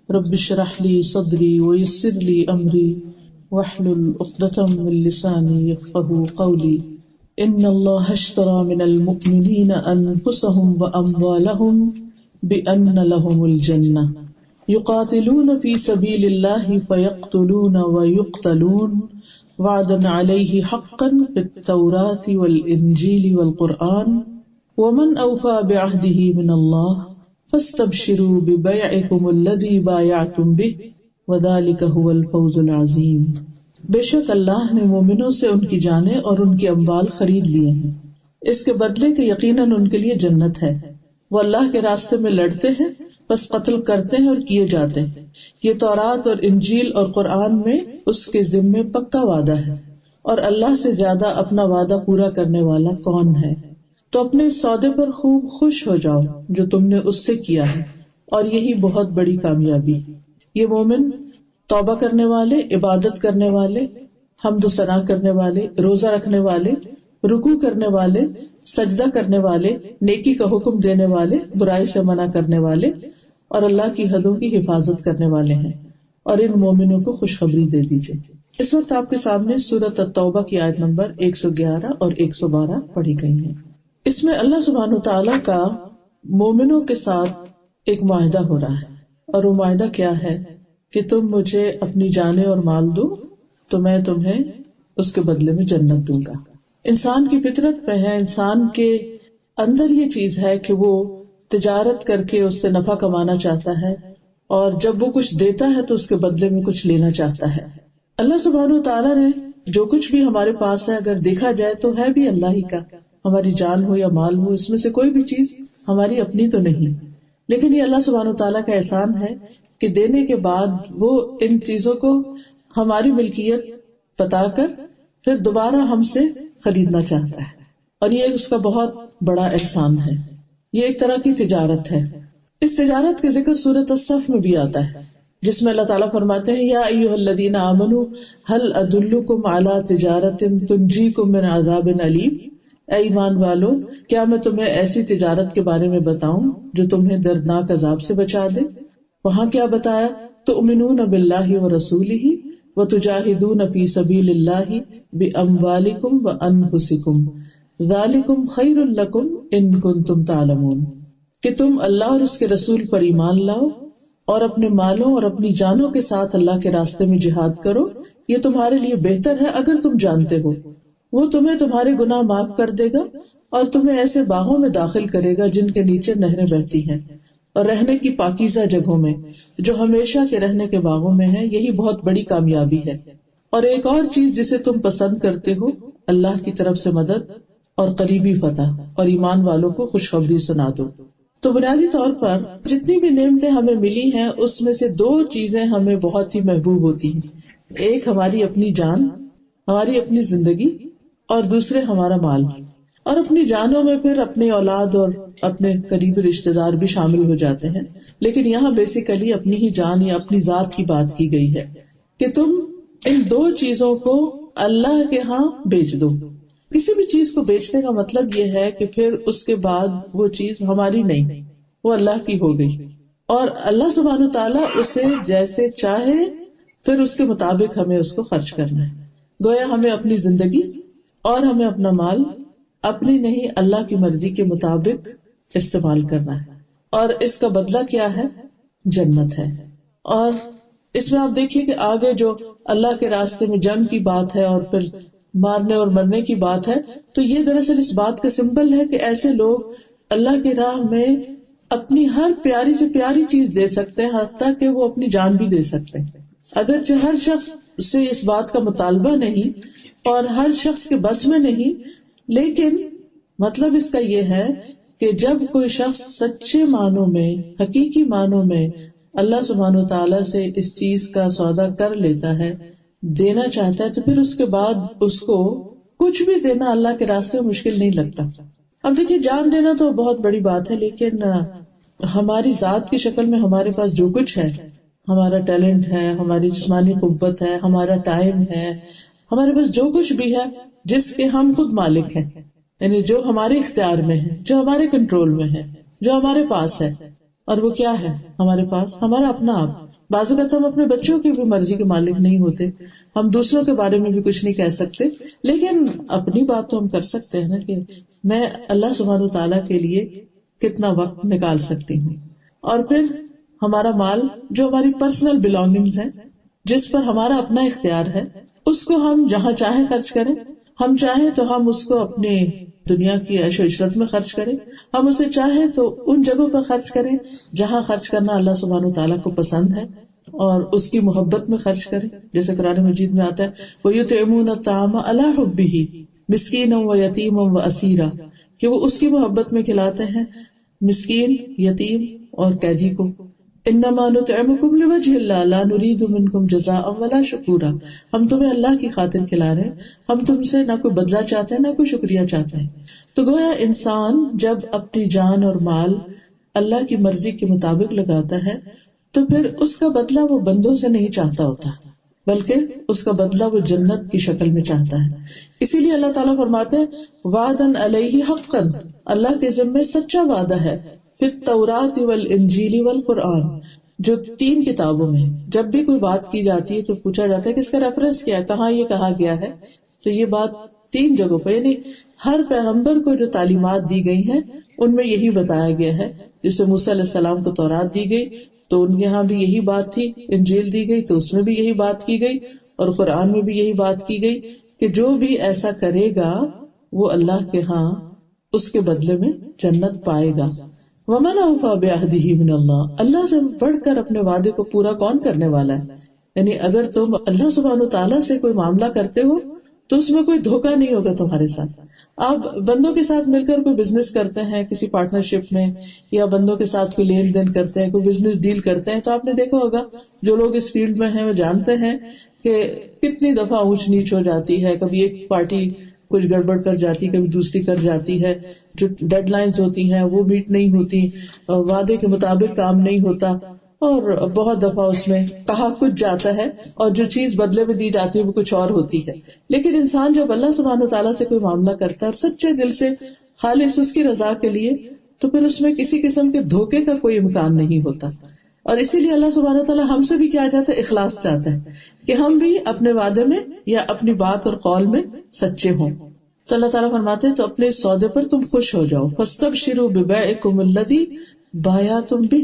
رب اشرح لي صدري ويسر لي أمري واحلل عقدة من لساني يفقهوا قولي إن الله اشترى من المؤمنين أنفسهم وأموالهم بأن لهم الجنة يقاتلون في سبيل الله فيقتلون ويقتلون وعدا عليه حقا في التوراة والإنجيل والقرآن ومن أوفى بعهده من الله فاستبشروا ببيعكم الذي بايعتم به وذلك هو الفوز العظيم. بے شک اللہ نے مومنوں سے ان کی جانیں اور ان کے اموال خرید لیے ہیں، اس کے بدلے کہ یقیناً ان کے لیے جنت ہے، وہ اللہ کے راستے میں لڑتے ہیں بس قتل کرتے ہیں اور کیے جاتے ہیں، یہ تورات اور انجیل اور قرآن میں اس کے ذمے پکا وعدہ ہے، اور اللہ سے زیادہ اپنا وعدہ پورا کرنے والا کون ہے؟ تو اپنے اس سودے پر خوب خوش ہو جاؤ جو تم نے اس سے کیا ہے، اور یہی بہت بڑی کامیابی. یہ مومن توبہ کرنے والے، عبادت کرنے والے، حمد و ثنا کرنے والے، روزہ رکھنے والے، رکوع کرنے والے، سجدہ کرنے والے، نیکی کا حکم دینے والے، برائی سے منع کرنے والے اور اللہ کی حدوں کی حفاظت کرنے والے ہیں، اور ان مومنوں کو خوشخبری دے دیجیے. اس وقت آپ کے سامنے سورۃ التوبہ کی آیت نمبر 111 اور 112 پڑھی گئی ہیں. اس میں اللہ سبحانہ وتعالیٰ کا مومنوں کے ساتھ ایک معاہدہ ہو رہا ہے، اور وہ معاہدہ کیا ہے کہ تم مجھے اپنی جانیں اور مال دو تو میں تمہیں اس کے بدلے میں جنت دوں گا. انسان کی فطرت میں ہے، انسان کے اندر یہ چیز ہے کہ وہ تجارت کر کے اس سے نفع کمانا چاہتا ہے، اور جب وہ کچھ دیتا ہے تو اس کے بدلے میں کچھ لینا چاہتا ہے. اللہ سبحانہ وتعالیٰ نے جو کچھ بھی ہمارے پاس ہے اگر دیکھا جائے تو ہے بھی اللہ ہی کا، ہماری جان ہو یا مال ہو، اس میں سے کوئی بھی چیز ہماری اپنی تو نہیں، لیکن یہ اللہ سبحانہ وتعالیٰ کا احسان ہے کہ دینے کے بعد وہ ان چیزوں کو ہماری ملکیت بتا کر پھر دوبارہ ہم سے خریدنا چاہتا ہے، اور یہ اس کا بہت بڑا احسان ہے. یہ ایک طرح کی تجارت ہے. اس تجارت کا ذکر سورۃ الصف میں بھی آتا ہے، جس میں اللہ تعالیٰ فرماتے ہیں یا ایھا الذین آمنوا هل ادلکم علی تجارۃ تنجیکم من عذاب علیم، اے ایمان والو کیا میں تمہیں ایسی تجارت کے بارے میں بتاؤں جو تمہیں دردناک عذاب سے بچا دے. وہاں کیا بتایا؟ تؤمنون باللہ ورسولہ وتجاہدون فی سبیل اللہ باموالکم وانفسکم ذالکم خیر لکم ان کنتم تعلمون، کہ تم اللہ اور اس کے رسول پر ایمان لاؤ اور اپنے مالوں اور اپنی جانوں کے ساتھ اللہ کے راستے میں جہاد کرو، یہ تمہارے لیے بہتر ہے اگر تم جانتے ہو. وہ تمہیں تمہارے گناہ معاف کر دے گا اور تمہیں ایسے باغوں میں داخل کرے گا جن کے نیچے نہریں بہتی ہیں، اور رہنے کی پاکیزہ جگہوں میں جو ہمیشہ کے رہنے کے باغوں میں ہے. یہی بہت بڑی کامیابی ہے. اور ایک اور چیز جسے تم پسند کرتے ہو، اللہ کی طرف سے مدد اور قریبی فتح، اور ایمان والوں کو خوشخبری سنا دو. تو بنیادی طور پر جتنی بھی نعمتیں ہمیں ملی ہیں اس میں سے دو چیزیں ہمیں بہت ہی محبوب ہوتی ہیں. ایک ہماری اپنی جان، ہماری اپنی زندگی، اور دوسرے ہمارا مال. اور اپنی جانوں میں پھر اپنی اولاد اور اپنے قریبی رشتے دار بھی شامل ہو جاتے ہیں، لیکن یہاں بیسیکلی اپنی ہی جان یا اپنی ذات کی بات کی گئی ہے کہ تم ان دو چیزوں کو اللہ کے ہاں بیچ دو. کسی بھی چیز کو بیچنے کا مطلب یہ ہے کہ پھر اس کے بعد وہ چیز ہماری نہیں، وہ اللہ کی ہو گئی، اور اللہ سبحانہ تعالیٰ اسے جیسے چاہے پھر اس کے مطابق ہمیں اس کو خرچ کرنا ہے. گویا ہمیں اپنی زندگی اور ہمیں اپنا مال اپنی نہیں اللہ کی مرضی کے مطابق استعمال کرنا ہے، اور اس کا بدلہ کیا ہے؟ جنت ہے. اور اس میں آپ دیکھیے کہ آگے جو اللہ کے راستے میں جنگ کی بات ہے اور پھر مارنے اور مرنے کی بات ہے، تو یہ دراصل اس بات کا سمبل ہے کہ ایسے لوگ اللہ کی راہ میں اپنی ہر پیاری سے پیاری چیز دے سکتے ہیں، حتیٰ کہ وہ اپنی جان بھی دے سکتے ہیں. اگرچہ ہر شخص سے اس بات کا مطالبہ نہیں اور ہر شخص کے بس میں نہیں، لیکن مطلب اس کا یہ ہے کہ جب کوئی شخص سچے معنوں میں، حقیقی معنوں میں اللہ سبحانہ وتعالیٰ سے اس چیز کا سودا کر لیتا ہے، دینا چاہتا ہے، تو پھر اس کے بعد اس کو کچھ بھی دینا اللہ کے راستے میں مشکل نہیں لگتا. اب دیکھیے جان دینا تو بہت بڑی بات ہے، لیکن ہماری ذات کی شکل میں ہمارے پاس جو کچھ ہے، ہمارا ٹیلنٹ ہے، ہماری جسمانی قوت ہے، ہمارا ٹائم ہے، ہمارے پاس جو کچھ بھی ہے جس کے ہم خود مالک ہیں، یعنی جو ہمارے اختیار میں ہے، جو ہمارے کنٹرول میں ہے، جو ہمارے پاس ہے، اور وہ کیا ہے ہمارے پاس؟ ہمارا اپنا آپ. بعض اوقات ہم اپنے بچوں کی بھی مرضی کے مالک نہیں ہوتے، ہم دوسروں کے بارے میں بھی کچھ نہیں کہہ سکتے، لیکن اپنی بات تو ہم کر سکتے ہیں نا کہ میں اللہ سبحانہ و تعالیٰ کے لیے کتنا وقت نکال سکتی ہوں. اور پھر ہمارا مال جو ہماری پرسنل بلانگنگز ہیں، جس پر ہمارا اپنا اختیار ہے، اس کو ہم جہاں چاہیں خرچ کریں. ہم چاہیں تو ہم اس کو اپنے دنیا کی عیش و عشرت میں خرچ کریں، ہم اسے چاہیں تو ان جگہوں پر خرچ کریں جہاں خرچ کرنا اللہ سبحانہ تعالیٰ کو پسند ہے اور اس کی محبت میں خرچ کریں. جیسے قرآن مجید میں آتا ہے وَيُطْعِمُونَ الطَّعَامَ عَلَىٰ حُبِّهِ مِسْكِينًا وَيَتِيمًا وَأَسِيرًا، کہ وہ اس کی محبت میں کھلاتے ہیں مسکین، یتیم اور قیدی کو. انما نطعمکم لوجہ اللہ لا نرید منکم جزاء ولا شکورا، ہم تمہیں اللہ کی خاطر کھلا رہے ہیں، ہم تم سے نہ کوئی بدلہ چاہتے ہیں نہ کوئی شکریہ چاہتے ہیں. تو گویا انسان جب اپنی جان اور مال اللہ کی مرضی کے مطابق لگاتا ہے تو پھر اس کا بدلہ وہ بندوں سے نہیں چاہتا ہوتا، بلکہ اس کا بدلہ وہ جنت کی شکل میں چاہتا ہے. اسی لیے اللہ تعالیٰ فرماتے ہیں وعدن علیہ حقا، اللہ کے ذمے سچا وعدہ ہے، فی التوراۃ والانجیل والقرآن، جو 3 کتابوں میں جب بھی کوئی بات کی جاتی ہے تو پوچھا جاتا ہے کہ اس کا ریفرنس کیا ہے، کہاں یہ کہا گیا ہے. تو یہ بات 3 جگہوں پہ، یعنی ہر پیغمبر کو جو تعلیمات دی گئی ہیں ان میں یہی بتایا گیا ہے. جسے موسیٰ علیہ السلام کو تورات دی گئی تو ان کے ہاں بھی یہی بات تھی، انجیل دی گئی تو اس میں بھی یہی بات کی گئی، اور قرآن میں بھی یہی بات کی گئی کہ جو بھی ایسا کرے گا وہ اللہ کے ہاں اس کے بدلے میں جنت پائے گا. وَمَنْ أَوْفَىٰ بِعَهْدِهِ مِنَ اللَّهِ، اللہ سے بڑھ کر اپنے وعدے کو پورا کون کرنے والا ہے. یعنی اگر تم اللہ سبحانہ تعالیٰ سے کوئی معاملہ کرتے ہو تو اس میں کوئی دھوکہ نہیں ہوگا تمہارے ساتھ. آپ بندوں کے ساتھ مل کر کوئی بزنس کرتے ہیں کسی پارٹنرشپ میں، یا بندوں کے ساتھ کوئی لین دین کرتے ہیں، کوئی بزنس ڈیل کرتے ہیں، تو آپ نے دیکھا ہوگا جو لوگ اس فیلڈ میں ہیں وہ جانتے ہیں کہ کتنی دفعہ اونچ نیچ ہو جاتی ہے. کبھی ایک پارٹی کچھ گڑبڑ کر جاتی، کبھی دوسری کر جاتی ہے، جو ڈیڈ لائنز ہوتی ہیں وہ میٹ نہیں ہوتی، وعدے کے مطابق کام نہیں ہوتا، اور بہت دفعہ اس میں کہا کچھ جاتا ہے اور جو چیز بدلے میں دی جاتی ہے وہ کچھ اور ہوتی ہے. لیکن انسان جب اللہ سبحانہ تعالیٰ سے کوئی معاملہ کرتا ہے اور سچے دل سے خالص اس کی رضا کے لیے، تو پھر اس میں کسی قسم کے دھوکے کا کوئی امکان نہیں ہوتا. اور اسی لیے اللہ سبحانہ تعالیٰ ہم سے بھی کیا چاہتا ہے، اخلاص چاہتا ہے کہ ہم بھی اپنے وعدے میں یا اپنی بات اور قول میں سچے ہوں. تو اللہ تعالیٰ فرماتے ہیں تو اپنے اس سودے پر تم خوش ہو جاؤ. فاستبشروا ببیعکم الذی بایعتم بہ،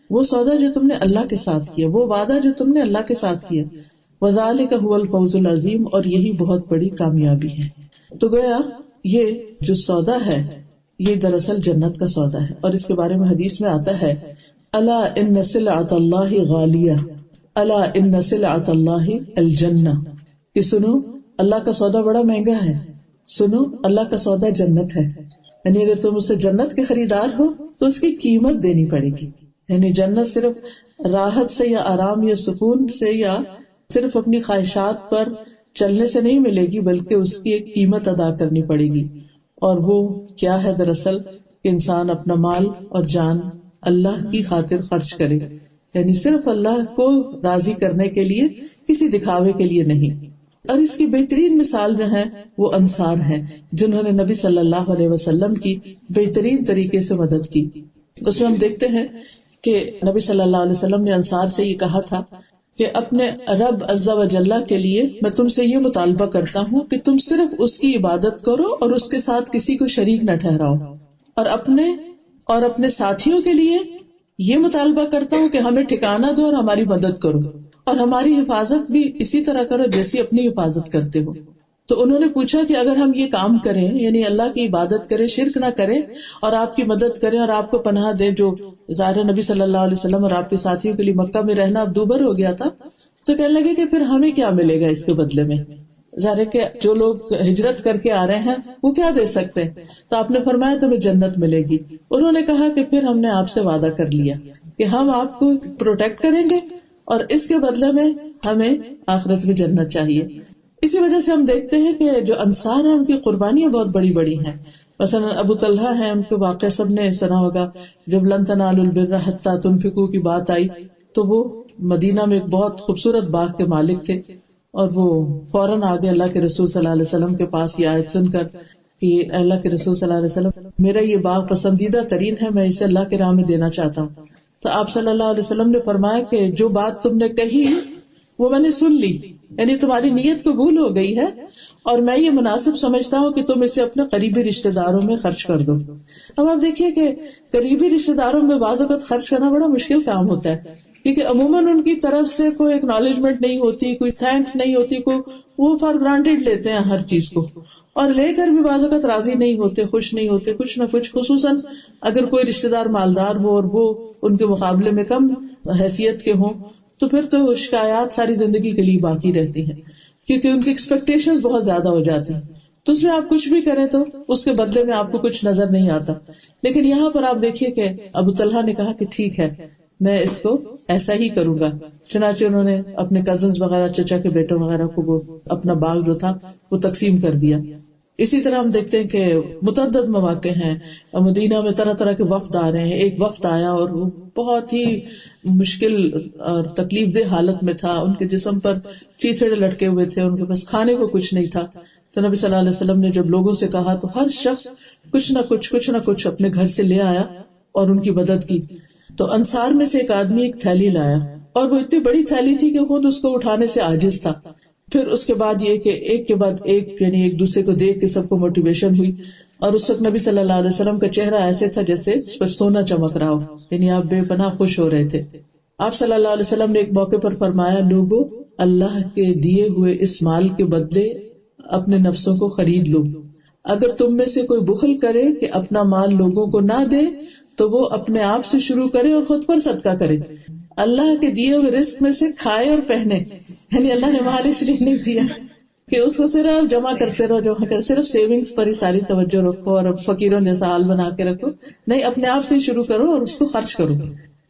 وہ سودا جو تم نے اللہ کے ساتھ کیا، وہ وعدہ جو تم نے اللہ کے ساتھ کیا. وذالک ھو الفوز العظیم، اور یہی بہت بڑی کامیابی ہے. تو گویا یہ جو سودا ہے یہ دراصل جنت کا سودا ہے. اور اس کے بارے میں حدیث میں آتا ہے الا ان سلعۃ اللہ غالیہ، الا ان سلعۃ اللہ الجنہ، کہ سنو اللہ کا سودا بڑا مہنگا ہے، سنو اللہ کا سودا جنت ہے. یعنی اگر تم اس سے جنت کے خریدار ہو تو اس کی قیمت دینی پڑے گی. یعنی جنت صرف راحت سے یا آرام یا سکون سے یا صرف اپنی خواہشات پر چلنے سے نہیں ملے گی، بلکہ اس کی ایک قیمت ادا کرنی پڑے گی. اور وہ کیا ہے دراصل کہ انسان اپنا مال اور جان اللہ کی خاطر خرچ کرے، یعنی صرف اللہ کو راضی کرنے کے لیے، کسی دکھاوے کے لیے نہیں. اور اس کی بہترین مثال جو ہے وہ انصار ہیں، جنہوں نے نبی صلی اللہ علیہ وسلم کی بہترین طریقے سے مدد کی. اس میں ہم دیکھتے ہیں کہ نبی صلی اللہ علیہ وسلم نے انصار سے یہ کہا تھا کہ اپنے رب عز و جل کے لیے میں تم سے یہ مطالبہ کرتا ہوں کہ تم صرف اس کی عبادت کرو اور اس کے ساتھ کسی کو شریک نہ ٹھہراؤ، اور اپنے ساتھیوں کے لیے یہ مطالبہ کرتا ہوں کہ ہمیں ٹھکانہ دو اور ہماری مدد کرو، اور ہماری حفاظت بھی اسی طرح کرو جیسی اپنی حفاظت کرتے ہو. تو انہوں نے پوچھا کہ اگر ہم یہ کام کریں، یعنی اللہ کی عبادت کریں، شرک نہ کریں اور آپ کی مدد کریں اور آپ کو پناہ دیں، جو ظاہر نبی صلی اللہ علیہ وسلم اور آپ کے ساتھیوں کے لیے مکہ میں رہنا اب دوبر ہو گیا تھا، تو کہنے لگے کہ پھر ہمیں کیا ملے گا اس کے بدلے میں. ظاہر ہے کہ جو لوگ ہجرت کر کے آ رہے ہیں وہ کیا دے سکتے ہیں. تو آپ نے فرمایا تمہیں جنت ملے گی. انہوں نے کہا کہ پھر ہم نے آپ سے وعدہ کر لیا کہ ہم آپ کو پروٹیکٹ کریں گے اور اس کے بدلے میں ہمیں آخرت میں جنت چاہیے. اسی وجہ سے ہم دیکھتے ہیں کہ جو انصار ہیں ان کی قربانیاں بہت بڑی بڑی ہیں. مثلا ابو طلحہ ہیں، ان کے واقعہ سب نے سنا ہوگا. جب لن تنالوا البر حتى تنفقوا کی بات آئی تو وہ مدینہ میں ایک بہت خوبصورت باغ کے مالک تھے، اور وہ فوراً آگے اللہ کے رسول صلی اللہ علیہ وسلم کے پاس یہ آیت سن کر کہ اللہ کے رسول صلی اللہ علیہ وسلم میرا یہ باغ پسندیدہ ترین ہے، میں اسے اللہ کے راہ میں دینا چاہتا ہوں. تو آپ صلی اللہ علیہ وسلم نے فرمایا کہ جو بات تم نے کہی وہ میں نے سن لی، یعنی تمہاری نیت قبول ہو گئی ہے، اور میں یہ مناسب سمجھتا ہوں کہ تم اسے اپنے قریبی رشتہ داروں میں خرچ کر دو۔ اب آپ دیکھیے کہ قریبی رشتہ داروں میں بعض اوقات خرچ کرنا بڑا مشکل کام ہوتا ہے، کیونکہ عموماً ان کی طرف سے کوئی اکنالجمنٹ نہیں ہوتی، کوئی تھینکس نہیں ہوتی، وہ فار گرانٹیڈ لیتے ہیں ہر چیز کو، اور لے کر بھی بعض اوقات راضی نہیں ہوتے، خوش نہیں ہوتے، کچھ نہ کچھ، خصوصاً اگر کوئی رشتہ دار مالدار ہو اور وہ ان کے مقابلے میں کم حیثیت کے ہوں، تو پھر تو شکایات ساری زندگی کے لیے باقی رہتی ہیں، کیونکہ ان کی ایکسپیکٹیشنز بہت زیادہ ہو جاتی ہیں، تو اس میں آپ کچھ بھی کریں تو اس کے بدلے میں آپ کو کچھ نظر نہیں آتا۔ لیکن یہاں پر آپ دیکھیے کہ ابو طلحہ نے کہا کہ ٹھیک ہے، میں اس کو ایسا ہی کروں گا، چنانچہ انہوں نے اپنے کزنز وغیرہ، چچا کے بیٹوں وغیرہ کو وہ اپنا باغ جو تھا وہ تقسیم کر دیا۔ اسی طرح ہم دیکھتے ہیں کہ متعدد مواقع ہیں، مدینہ میں طرح طرح کے وفد آ رہے ہیں۔ ایک وفد آیا اور وہ بہت ہی مشکل اور تکلیف دہ حالت میں تھا، ان کے جسم پر چیتڑے لٹکے ہوئے تھے، ان کے پاس کھانے کو کچھ نہیں تھا۔ تو نبی صلی اللہ علیہ وسلم نے جب لوگوں سے کہا تو ہر شخص کچھ نہ کچھ اپنے گھر سے لے آیا اور ان کی مدد کی۔ تو انصار میں سے ایک آدمی ایک تھیلی لایا، اور وہ اتنی بڑی تھیلی تھی کہ خود اس کو اٹھانے سے عاجز تھا۔ پھر اس کے بعد یہ کہ ایک کے بعد ایک، یعنی ایک دوسرے کو دیکھ کے سب کو موٹیویشن ہوئی، اور اس وقت نبی صلی اللہ علیہ وسلم کا چہرہ ایسے تھا جیسے اس پر سونا چمک رہا ہو، یعنی آپ بے پناہ خوش ہو رہے تھے۔ آپ صلی اللہ علیہ وسلم نے ایک موقع پر فرمایا، لوگوں، اللہ کے دیے ہوئے اس مال کے بدلے اپنے نفسوں کو خرید لو۔ اگر تم میں سے کوئی بخل کرے کہ اپنا مال لوگوں کو نہ دے تو وہ اپنے آپ سے شروع کرے اور خود پر صدقہ کرے۔ اللہ کے دیے ہوئے رزق میں سے کھائے اور پہنے، یعنی اللہ نے مال اس لیے نہیں دیا کہ اس کو صرف جمع کرتے رہو، صرف سیونگز پر ہی ساری توجہ رکھو اور فقیروں جیسا حال بنا کے رکھو، نہیں، اپنے آپ سے شروع کرو اور اس کو خرچ کرو۔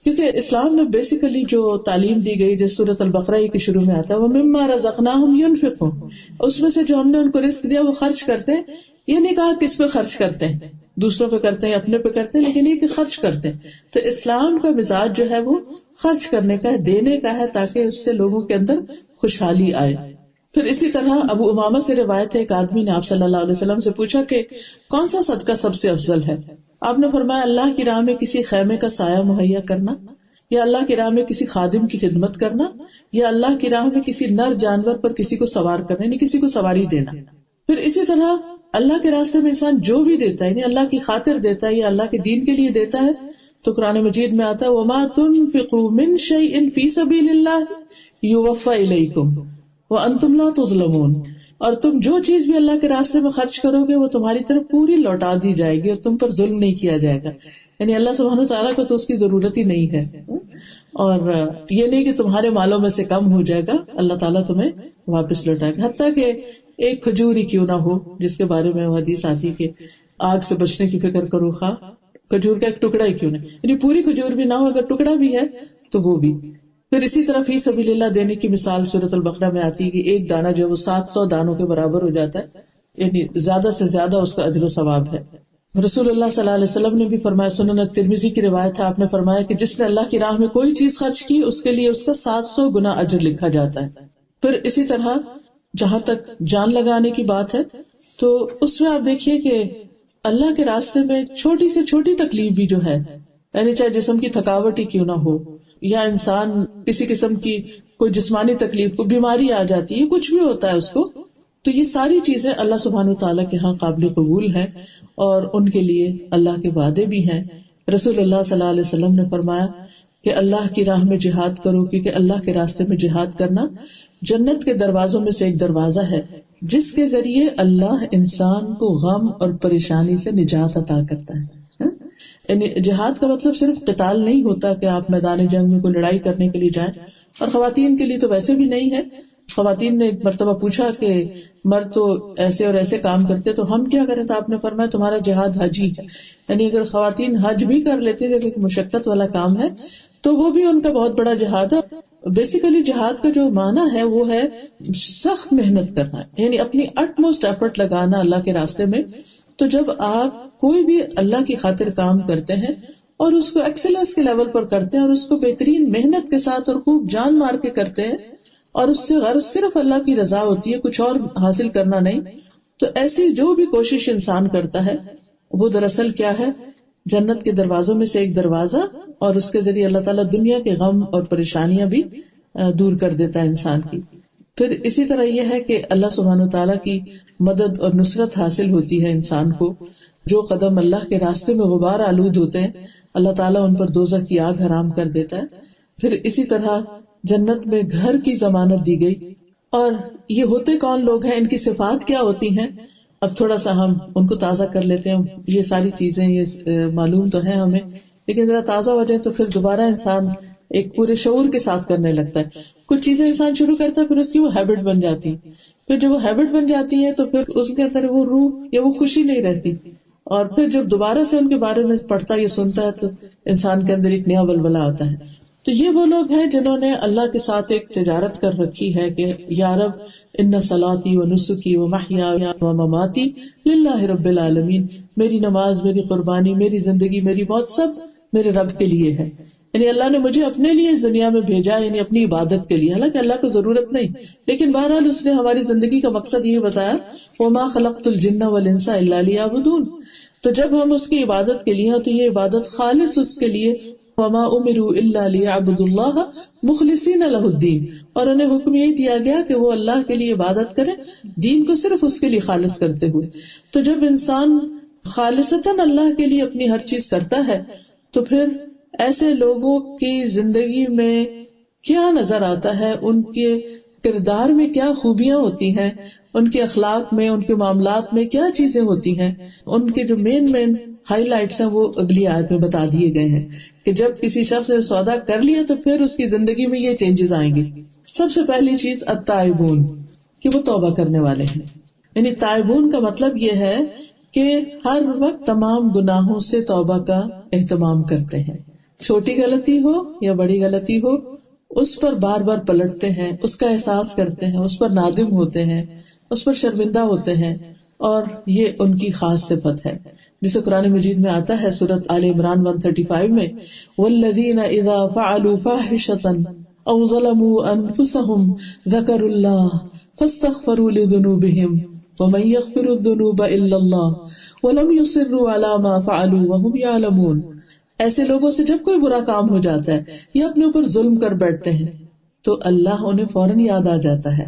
کیونکہ اسلام میں بیسیکلی جو تعلیم دی گئی، جس سورۃ البقرہ کے شروع میں آتا ہے، وہ مما رزقناہم ينفقون، اس میں سے جو ہم نے ان کو رزق دیا وہ خرچ کرتے ہیں۔ یہ نہیں کہا کس پہ خرچ کرتے ہیں، دوسروں پہ کرتے ہیں، اپنے پہ کرتے ہیں، لیکن یہ کہ خرچ کرتے ہیں۔ تو اسلام کا مزاج جو ہے وہ خرچ کرنے کا ہے، دینے کا ہے، تاکہ اس سے لوگوں کے اندر خوشحالی آئے۔ پھر اسی طرح ابو امامہ سے روایت ہے، ایک آدمی نے آپ صلی اللہ علیہ وسلم سے پوچھا کہ کون سا صدقہ سب سے افضل ہے؟ آپ نے فرمایا، اللہ کی راہ میں کسی خیمے کا سایہ مہیا کرنا، یا اللہ کی راہ میں کسی خادم کی خدمت کرنا، یا اللہ کی راہ میں کسی نر جانور پر کسی کو سوار کرنا، یعنی کسی کو سواری دینا۔ پھر اسی طرح اللہ کے راستے میں انسان جو بھی دیتا ہے، یعنی اللہ کی خاطر دیتا ہے یا اللہ کے دین کے لیے دیتا ہے، تو قرآن مجید میں آتا ہے وَمَا تُنْفِقُوا مِنْ شَيْءٍ فِي سَبِيلِ اللَّهِ يُوَفَّى إِلَيْكُمْ وَأَنْتُمْ لَا تُظْلَمُونَ، اور تم جو چیز بھی اللہ کے راستے میں خرچ کرو گے وہ تمہاری طرف پوری لوٹا دی جائے گی اور تم پر ظلم نہیں کیا جائے گا۔ یعنی اللہ سبحانہ وتعالیٰ کو تو اس کی ضرورت ہی نہیں ہے، اور یہ نہیں کہ تمہارے مالوں میں سے کم ہو جائے گا، اللہ تعالیٰ تمہیں واپس لوٹائے گا، حتیٰ کہ ایک کھجور ہی کیوں نہ ہو، جس کے بارے میں وہ حدیث آتی کہ آگ سے بچنے کی فکر کرو، خواہ کھجور کا ایک ٹکڑا ہی کیوں نہ، یعنی پوری کھجور بھی نہ ہو، اگر ٹکڑا بھی ہے تو وہ بھی۔ پھر اسی طرح فی سبیل اللہ دینے کی مثال سورۃ البقرہ میں آتی ہے کہ ایک دانہ جو وہ 700 دانوں کے برابر ہو جاتا ہے، یعنی زیادہ سے زیادہ اس کا اجر و ثواب ہے۔ رسول اللہ صلی اللہ علیہ وسلم نے بھی فرمایا، سنن ترمذی کی روایت ہے، آپ نے فرمایا کہ جس نے اللہ کی راہ میں کوئی چیز خرچ کی اس کے لیے اس کا 700 گنا اجر لکھا جاتا ہے۔ پھر اسی طرح جہاں تک جان لگانے کی بات ہے تو اس میں آپ دیکھیے کہ اللہ کے راستے میں چھوٹی سے چھوٹی تکلیف بھی جو ہے، یعنی چاہے جسم کی تھکاوٹ ہی کیوں نہ ہو، یا انسان کسی قسم کی کوئی جسمانی تکلیف، کوئی بیماری آ جاتی ہے، کچھ بھی ہوتا ہے اس کو، تو یہ ساری چیزیں اللہ سبحانہ وتعالیٰ کے ہاں قابل قبول ہیں، اور ان کے لیے اللہ کے وعدے بھی ہیں۔ رسول اللہ صلی اللہ علیہ وسلم نے فرمایا کہ اللہ کی راہ میں جہاد کرو، کیونکہ اللہ کے راستے میں جہاد کرنا جنت کے دروازوں میں سے ایک دروازہ ہے، جس کے ذریعے اللہ انسان کو غم اور پریشانی سے نجات عطا کرتا ہے۔ یعنی جہاد کا مطلب صرف قتال نہیں ہوتا کہ آپ میدان جنگ میں کوئی لڑائی کرنے کے لیے جائیں، اور خواتین کے لیے تو ویسے بھی نہیں ہے۔ خواتین نے ایک مرتبہ پوچھا کہ مرد تو ایسے اور ایسے کام کرتے تو ہم کیا کریں، تو آپ نے فرمایا تمہارا جہاد حج ہی ہے، یعنی اگر خواتین حج بھی کر لیتے جو کہ ایک مشقت والا کام ہے تو وہ بھی ان کا بہت بڑا جہاد ہے۔ بیسیکلی جہاد کا جو معنی ہے وہ ہے سخت محنت کرنا، یعنی اپنی اٹموسٹ ایفرٹ لگانا اللہ کے راستے میں۔ تو جب آپ کوئی بھی اللہ کی خاطر کام کرتے ہیں اور اس کو ایکسلنس کے لیول پر کرتے ہیں اور اس کو بہترین محنت کے ساتھ اور خوب جان مار کے کرتے ہیں، اور اس سے غرض صرف اللہ کی رضا ہوتی ہے، کچھ اور حاصل کرنا نہیں، تو ایسی جو بھی کوشش انسان کرتا ہے وہ دراصل کیا ہے، جنت کے دروازوں میں سے ایک دروازہ، اور اس کے ذریعے اللہ تعالیٰ دنیا کے غم اور پریشانیاں بھی دور کر دیتا ہے انسان کی. پھر اسی طرح یہ ہے کہ اللہ سبحانہ و تعالیٰ کی مدد اور نصرت حاصل ہوتی ہے انسان کو. جو قدم اللہ کے راستے میں غبار آلود ہوتے ہیں اللہ تعالیٰ ان پر دوزخ کی آگ حرام کر دیتا ہے. پھر اسی طرح جنت میں گھر کی ضمانت دی گئی. اور یہ ہوتے کون لوگ ہیں، ان کی صفات کیا ہوتی ہیں، اب تھوڑا سا ہم ان کو تازہ کر لیتے ہیں. یہ ساری چیزیں یہ معلوم تو ہے ہمیں، لیکن ذرا تازہ ہو جائے تو پھر دوبارہ انسان ایک پورے شعور کے ساتھ کرنے لگتا ہے. کچھ چیزیں انسان شروع کرتا ہے، پھر اس کی وہ ہیبٹ بن جاتی ہے. پھر جب وہ ہیبٹ بن جاتی ہے تو پھر اس کے اندر وہ روح یا وہ خوشی نہیں رہتی. اور پھر جب دوبارہ سے ان کے بارے میں پڑھتا یا سنتا ہے تو انسان کے اندر ایک نیا ولولہ آتا ہے. تو یہ وہ لوگ ہیں جنہوں نے اللہ کے ساتھ ایک تجارت کر رکھی ہے کہ یا رب ان صلاتی و نسکی و محیای و مماتی للہ رب العالمین، میری نماز، میری قربانی، میری زندگی، میری موت سب میرے رب کے لیے ہے. یعنی اللہ نے مجھے اپنے لیے اس دنیا میں بھیجا، یعنی اپنی عبادت کے لیے. حالانکہ اللہ کو ضرورت نہیں، لیکن بہرحال اس نے ہماری زندگی کا مقصد یہ بتایا وما خلقت الجن والانس الا لیعبدون. تو جب ہم اس کی عبادت کے لیے ہیں تو یہ عبادت خالص اس کے لیے، وما امروا الا لیعبدوا اللہ مخلصین لہ الدین، اور انہیں حکم یہی دیا گیا کہ وہ اللہ کے لیے عبادت کریں، دین کو صرف اس کے لیے خالص کرتے ہوئے. تو جب انسان خالصتاً اللہ کے لیے اپنی ہر چیز کرتا ہے تو پھر ایسے لوگوں کی زندگی میں کیا نظر آتا ہے، ان کے کردار میں کیا خوبیاں ہوتی ہیں، ان کے اخلاق میں، ان کے معاملات میں کیا چیزیں ہوتی ہیں. ان کے جو مین ہائی لائٹس ہیں وہ اگلی آیت میں بتا دیے گئے ہیں کہ جب کسی شخص نے سودا کر لیا تو پھر اس کی زندگی میں یہ چینجز آئیں گے. سب سے پہلی چیز التائبون، کہ وہ توبہ کرنے والے ہیں. یعنی تائبون کا مطلب یہ ہے کہ ہر وقت تمام گناہوں سے توبہ کا اہتمام کرتے ہیں. چھوٹی غلطی ہو یا بڑی غلطی ہو اس پر بار بار پلٹتے ہیں، اس کا احساس کرتے ہیں، اس پر نادم ہوتے ہیں، اس پر شرمندہ ہوتے ہیں، اور یہ ان کی خاص صفت ہے جسے قرآن مجید میں آتا ہے سورۃ آل عمران 135 میں والذین اذا فعلوا فاحشة او ظلموا انفسهم ذکروا اللہ فاستغفروا لذنوبهم ومن يغفر الذنوب الا اللہ ولم يصروا على ما فعلوا وهم يعلمون. ایسے لوگوں سے جب کوئی برا کام ہو جاتا ہے یا اپنے اوپر ظلم کر بیٹھتے ہیں تو اللہ انہیں فوراً یاد آ جاتا ہے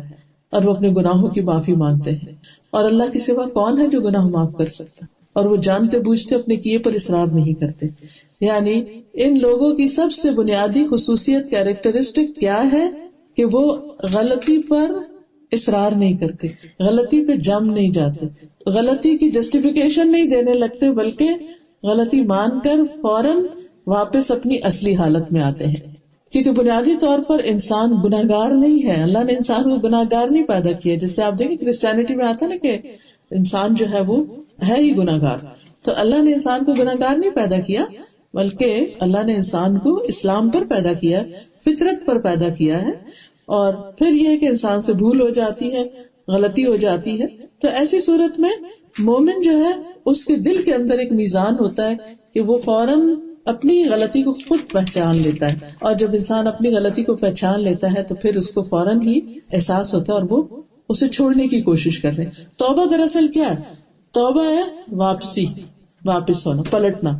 اور وہ اپنے گناہوں کی معافی مانگتے ہیں. اور اللہ کے سوا کون ہے جو گناہ معاف کر سکتا، اور وہ جانتے بوجھتے اپنے کیے پر اصرار نہیں کرتے. یعنی ان لوگوں کی سب سے بنیادی خصوصیت، کیریکٹرسٹک کیا ہے کہ وہ غلطی پر اصرار نہیں کرتے، غلطی پہ جم نہیں جاتے، غلطی کی جسٹیفیکیشن نہیں دینے لگتے، بلکہ غلطی مان کر فوراً واپس اپنی اصلی حالت میں آتے ہیں. کیونکہ بنیادی طور پر انسان گناہگار نہیں ہے، اللہ نے انسان کو گناہگار نہیں پیدا کیا. جس سے آپ دیکھیں کرسچینٹی میں آتا نا کہ انسان جو ہے وہ ہے ہی گناہگار. تو اللہ نے انسان کو گناہگار نہیں پیدا کیا، بلکہ اللہ نے انسان کو اسلام پر پیدا کیا، فطرت پر پیدا کیا ہے. اور پھر یہ ہے کہ انسان سے بھول ہو جاتی ہے، غلطی ہو جاتی ہے. تو ایسی صورت میں مومن جو ہے اس کے دل کے اندر ایک میزان ہوتا ہے کہ وہ فوراً اپنی غلطی کو خود پہچان لیتا ہے. اور جب انسان اپنی غلطی کو پہچان لیتا ہے تو پھر اس کو فوراً ہی احساس ہوتا ہے اور وہ اسے چھوڑنے کی کوشش کر رہے ہیں. توبہ دراصل کیا ہے؟ توبہ ہے واپسی، واپس ہونا، پلٹنا.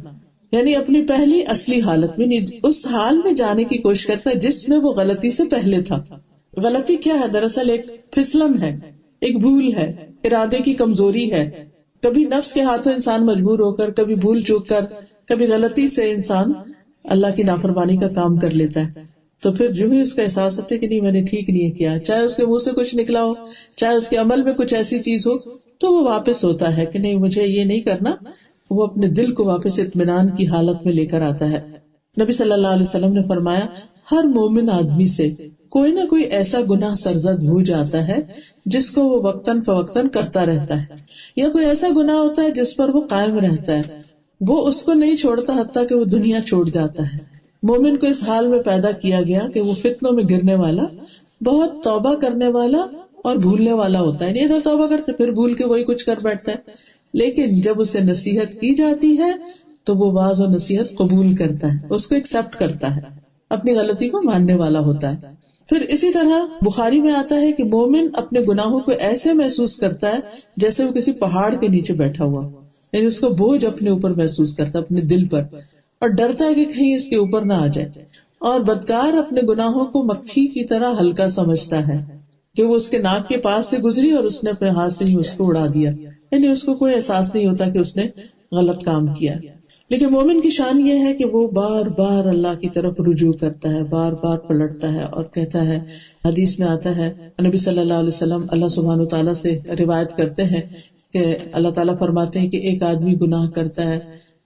یعنی اپنی پہلی اصلی حالت میں، اس حال میں جانے کی کوشش کرتا ہے جس میں وہ غلطی سے پہلے تھا. غلطی کیا ہے؟ دراصل ایک پھسلن ہے، ایک بھول ہے، ارادے کی کمزوری ہے. کبھی نفس کے ہاتھوں انسان مجبور ہو کر، کبھی بھول چوک کر، کبھی غلطی سے انسان اللہ کی نافرمانی کا کام کر لیتا ہے. تو پھر جو ہی اس کا احساس ہوتا ہے کہ نہیں میں نے ٹھیک نہیں کیا، چاہے اس کے منہ سے کچھ نکلا ہو، چاہے اس کے عمل میں کچھ ایسی چیز ہو، تو وہ واپس ہوتا ہے کہ نہیں مجھے یہ نہیں کرنا. وہ اپنے دل کو واپس اطمینان کی حالت میں لے کر آتا ہے. نبی صلی اللہ علیہ وسلم نے فرمایا ہر مومن آدمی سے کوئی نہ کوئی ایسا گناہ سرزد ہو جاتا ہے جس کو وہ وقتاً فوقتاً کرتا رہتا ہے، یا کوئی ایسا گناہ ہوتا ہے جس پر وہ قائم رہتا ہے، وہ اس کو نہیں چھوڑتا حتیٰ کہ وہ دنیا چھوڑ جاتا ہے. مومن کو اس حال میں پیدا کیا گیا کہ وہ فتنوں میں گرنے والا، بہت توبہ کرنے والا اور بھولنے والا ہوتا ہے. ادھر توبہ کرتے پھر بھول کے وہی کچھ کر بیٹھتا ہے. لیکن جب اسے نصیحت کی جاتی ہے تو وہ واعظ و نصیحت قبول کرتا ہے، اس کو ایکسپٹ کرتا ہے، اپنی غلطی کو ماننے والا ہوتا ہے. پھر اسی طرح بخاری میں آتا ہے کہ مومن اپنے گناہوں کو ایسے محسوس کرتا ہے جیسے وہ کسی پہاڑ کے نیچے بیٹھا ہوا. یعنی اس کو بوجھ اپنے اوپر محسوس کرتا ہے، اپنے دل پر، اور ڈرتا ہے کہ کہیں اس کے اوپر نہ آ جائے. اور بدکار اپنے گناہوں کو مکھی کی طرح ہلکا سمجھتا ہے کہ وہ اس کے ناک کے پاس سے گزری اور اس نے اپنے ہاتھ سے ہی اس کو اڑا دیا، یعنی اس کو کوئی احساس نہیں ہوتا کہ اس نے غلط کام کیا. لیکن مومن کی شان یہ ہے کہ وہ بار بار اللہ کی طرف رجوع کرتا ہے، بار بار پلٹتا ہے اور کہتا ہے. حدیث میں آتا ہے، نبی صلی اللہ علیہ وسلم اللہ سبحانہ وتعالیٰ سے روایت کرتے ہیں کہ اللہ تعالیٰ فرماتے ہیں کہ ایک آدمی گناہ کرتا ہے،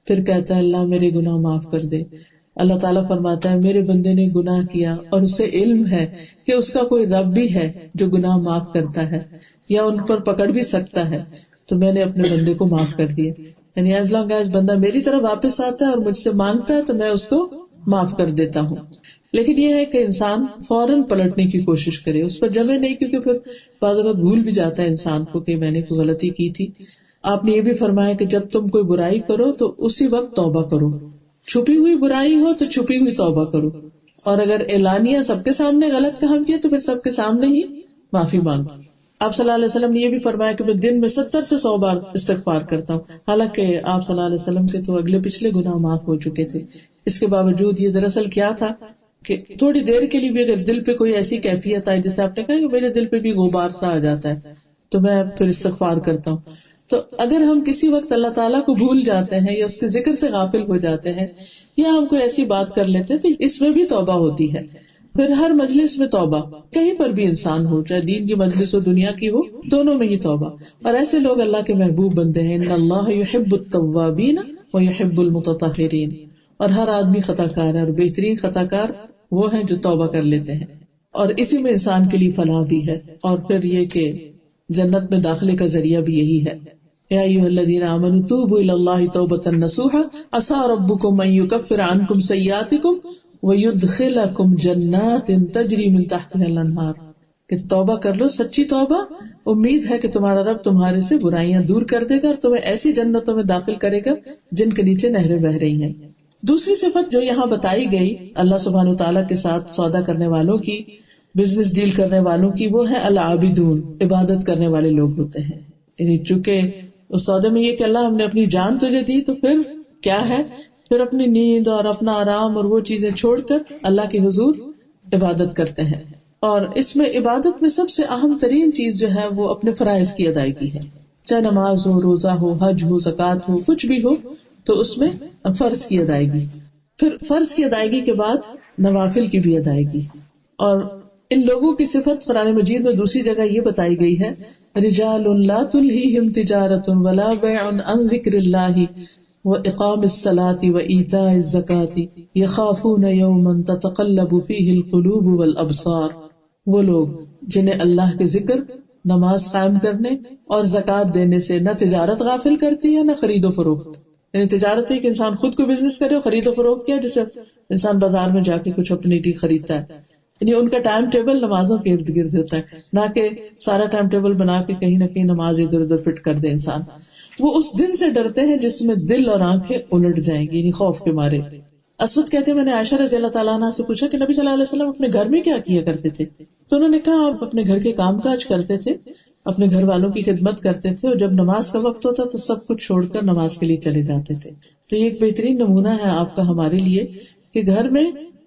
پھر کہتا ہے اللہ میرے گناہ معاف کر دے. اللہ تعالیٰ فرماتا ہے میرے بندے نے گناہ کیا اور اسے علم ہے کہ اس کا کوئی رب بھی ہے جو گناہ معاف کرتا ہے یا ان پر پکڑ بھی سکتا ہے، تو میں نے اپنے بندے کو معاف کر دیا. یعنی ایز لانگ ایز بندہ میری طرف واپس آتا ہے اور مجھ سے مانگتا ہے تو میں اس کو معاف کر دیتا ہوں. لیکن یہ ہے کہ انسان فوراً پلٹنے کی کوشش کرے، اس پر جمے نہیں، کیونکہ پھر بعض اوقات بھول بھی جاتا ہے انسان کو کہ میں نے کوئی غلطی کی تھی. آپ نے یہ بھی فرمایا کہ جب تم کوئی برائی کرو تو اسی وقت توبہ کرو. چھپی ہوئی برائی ہو تو چھپی ہوئی توبہ کرو، اور اگر اعلانیہ سب کے سامنے غلط کام کیا تو پھر سب کے سامنے ہی معافی مانگو. آپ صلی اللہ علیہ وسلم نے یہ بھی فرمایا کہ میں دن میں 70 سے 100 بار استغفار کرتا ہوں. حالانکہ آپ صلی اللہ علیہ وسلم کے تو اگلے پچھلے گناہ معاف ہو چکے تھے. اس کے باوجود یہ دراصل کیا تھا کہ تھوڑی دیر کے لیے بھی اگر دل پہ کوئی ایسی کیفیت آئے، جیسے آپ نے کہا کہ میرے دل پہ بھی غبار سا آ جاتا ہے، تو میں پھر استغفار کرتا ہوں. تو اگر ہم کسی وقت اللہ تعالیٰ کو بھول جاتے ہیں یا اس کے ذکر سے غافل ہو جاتے ہیں یا ہم کوئی ایسی بات کر لیتے ہیں تو اس میں بھی توبہ ہوتی ہے. پھر ہر مجلس میں توبہ، کہیں پر بھی انسان ہو، چاہے دین کی مجلس ہو دنیا کی ہو، دونوں میں ہی توبہ. اور ایسے لوگ اللہ کے محبوب بندے ہیں. ان اللہ یحب التوابین ویحب المتطہرین. اور ہر آدمی خطا کار ہے، اور بہترین خطا کار وہ ہیں جو توبہ کر لیتے ہیں، اور اسی میں انسان کے لیے فلاح بھی ہے. اور پھر یہ کہ جنت میں داخلے کا ذریعہ بھی یہی ہے. یا ایھا الذین آمنوا توبوا الی اللہ توبۃ نصوحا عسى ربکم ان یکفر عنکم سیئاتکم وَيُدْخِلَكُمْ جَنَّاتٍ تَجْرِي مِن تَحْتِهَا الْأَنْهَارُ. کہ توبہ کر لو، سچی توبہ، امید ہے کہ تمہارا رب تمہارے سے برائیاں دور کر دے گا اور تمہیں ایسی جنتوں میں داخل کرے گا جن کے نیچے نہریں بہ رہی ہیں. دوسری صفت جو یہاں بتائی گئی اللہ سبحانہ وتعالیٰ کے ساتھ سودا کرنے والوں کی، بزنس ڈیل کرنے والوں کی، وہ ہے العابدون، عبادت کرنے والے لوگ ہوتے ہیں. یعنی چونکہ اس سودے میں یہ کہ اللہ ہم نے اپنی جان تجھے دی، تو پھر کیا ہے، پھر اپنی نیند اور اپنا آرام اور وہ چیزیں چھوڑ کر اللہ کے حضور عبادت کرتے ہیں. اور اس میں عبادت میں سب سے اہم ترین چیز جو ہے وہ اپنے فرائض کی ادائیگی ہے. چاہے نماز ہو، روزہ ہو، حج ہو، زکوٰۃ ہو، کچھ بھی ہو، تو اس میں فرض کی ادائیگی، پھر فرض کی ادائیگی کے بعد نوافل کی بھی ادائیگی. اور ان لوگوں کی صفت قرآن مجید میں دوسری جگہ یہ بتائی گئی ہے، رجال لا تلہیہم تجارۃ ولا بیع عن ذکر اللہ وإقام الصلاة وإیتاء الزکاة یخافون یوما تتقلب فیہ القلوب والابصار. وہ لوگ جنہیں اللہ کے ذکر، نماز قائم کرنے اور زکوٰۃ دینے سے نہ تجارت غافل کرتی ہے نہ خرید و فروخت. یعنی تجارت ہے کہ انسان خود کو بزنس کرے، اور خرید و فروخت کیا جیسے انسان بازار میں جا کے کچھ اپنے لیے خریدتا ہے. یعنی ان کا ٹائم ٹیبل نمازوں کے ارد گرد ہوتا ہے، نہ کہ سارا ٹائم ٹیبل بنا کے کہیں نہ کہیں نماز ادھر ادھر فٹ کر دے انسان. وہ اس دن سے ڈرتے ہیں جس میں دل اور آنکھیں الٹ جائیں گی، یعنی خوف کے مارے. اسود کہتے ہیں میں نے عائشہ رضی اللہ تعالیٰ عنہ سے پوچھا کہ نبی صلی اللہ علیہ وسلم اپنے گھر میں کیا کیا کرتے تھے؟ تو انہوں نے کہا آپ اپنے گھر کے کام کاج کرتے تھے، اپنے گھر والوں کی خدمت کرتے تھے، اور جب نماز کا وقت ہوتا تو سب کچھ چھوڑ کر نماز کے لیے چلے جاتے تھے. تو یہ ایک بہترین نمونہ ہے آپ کا ہمارے لیے کہ گھر میں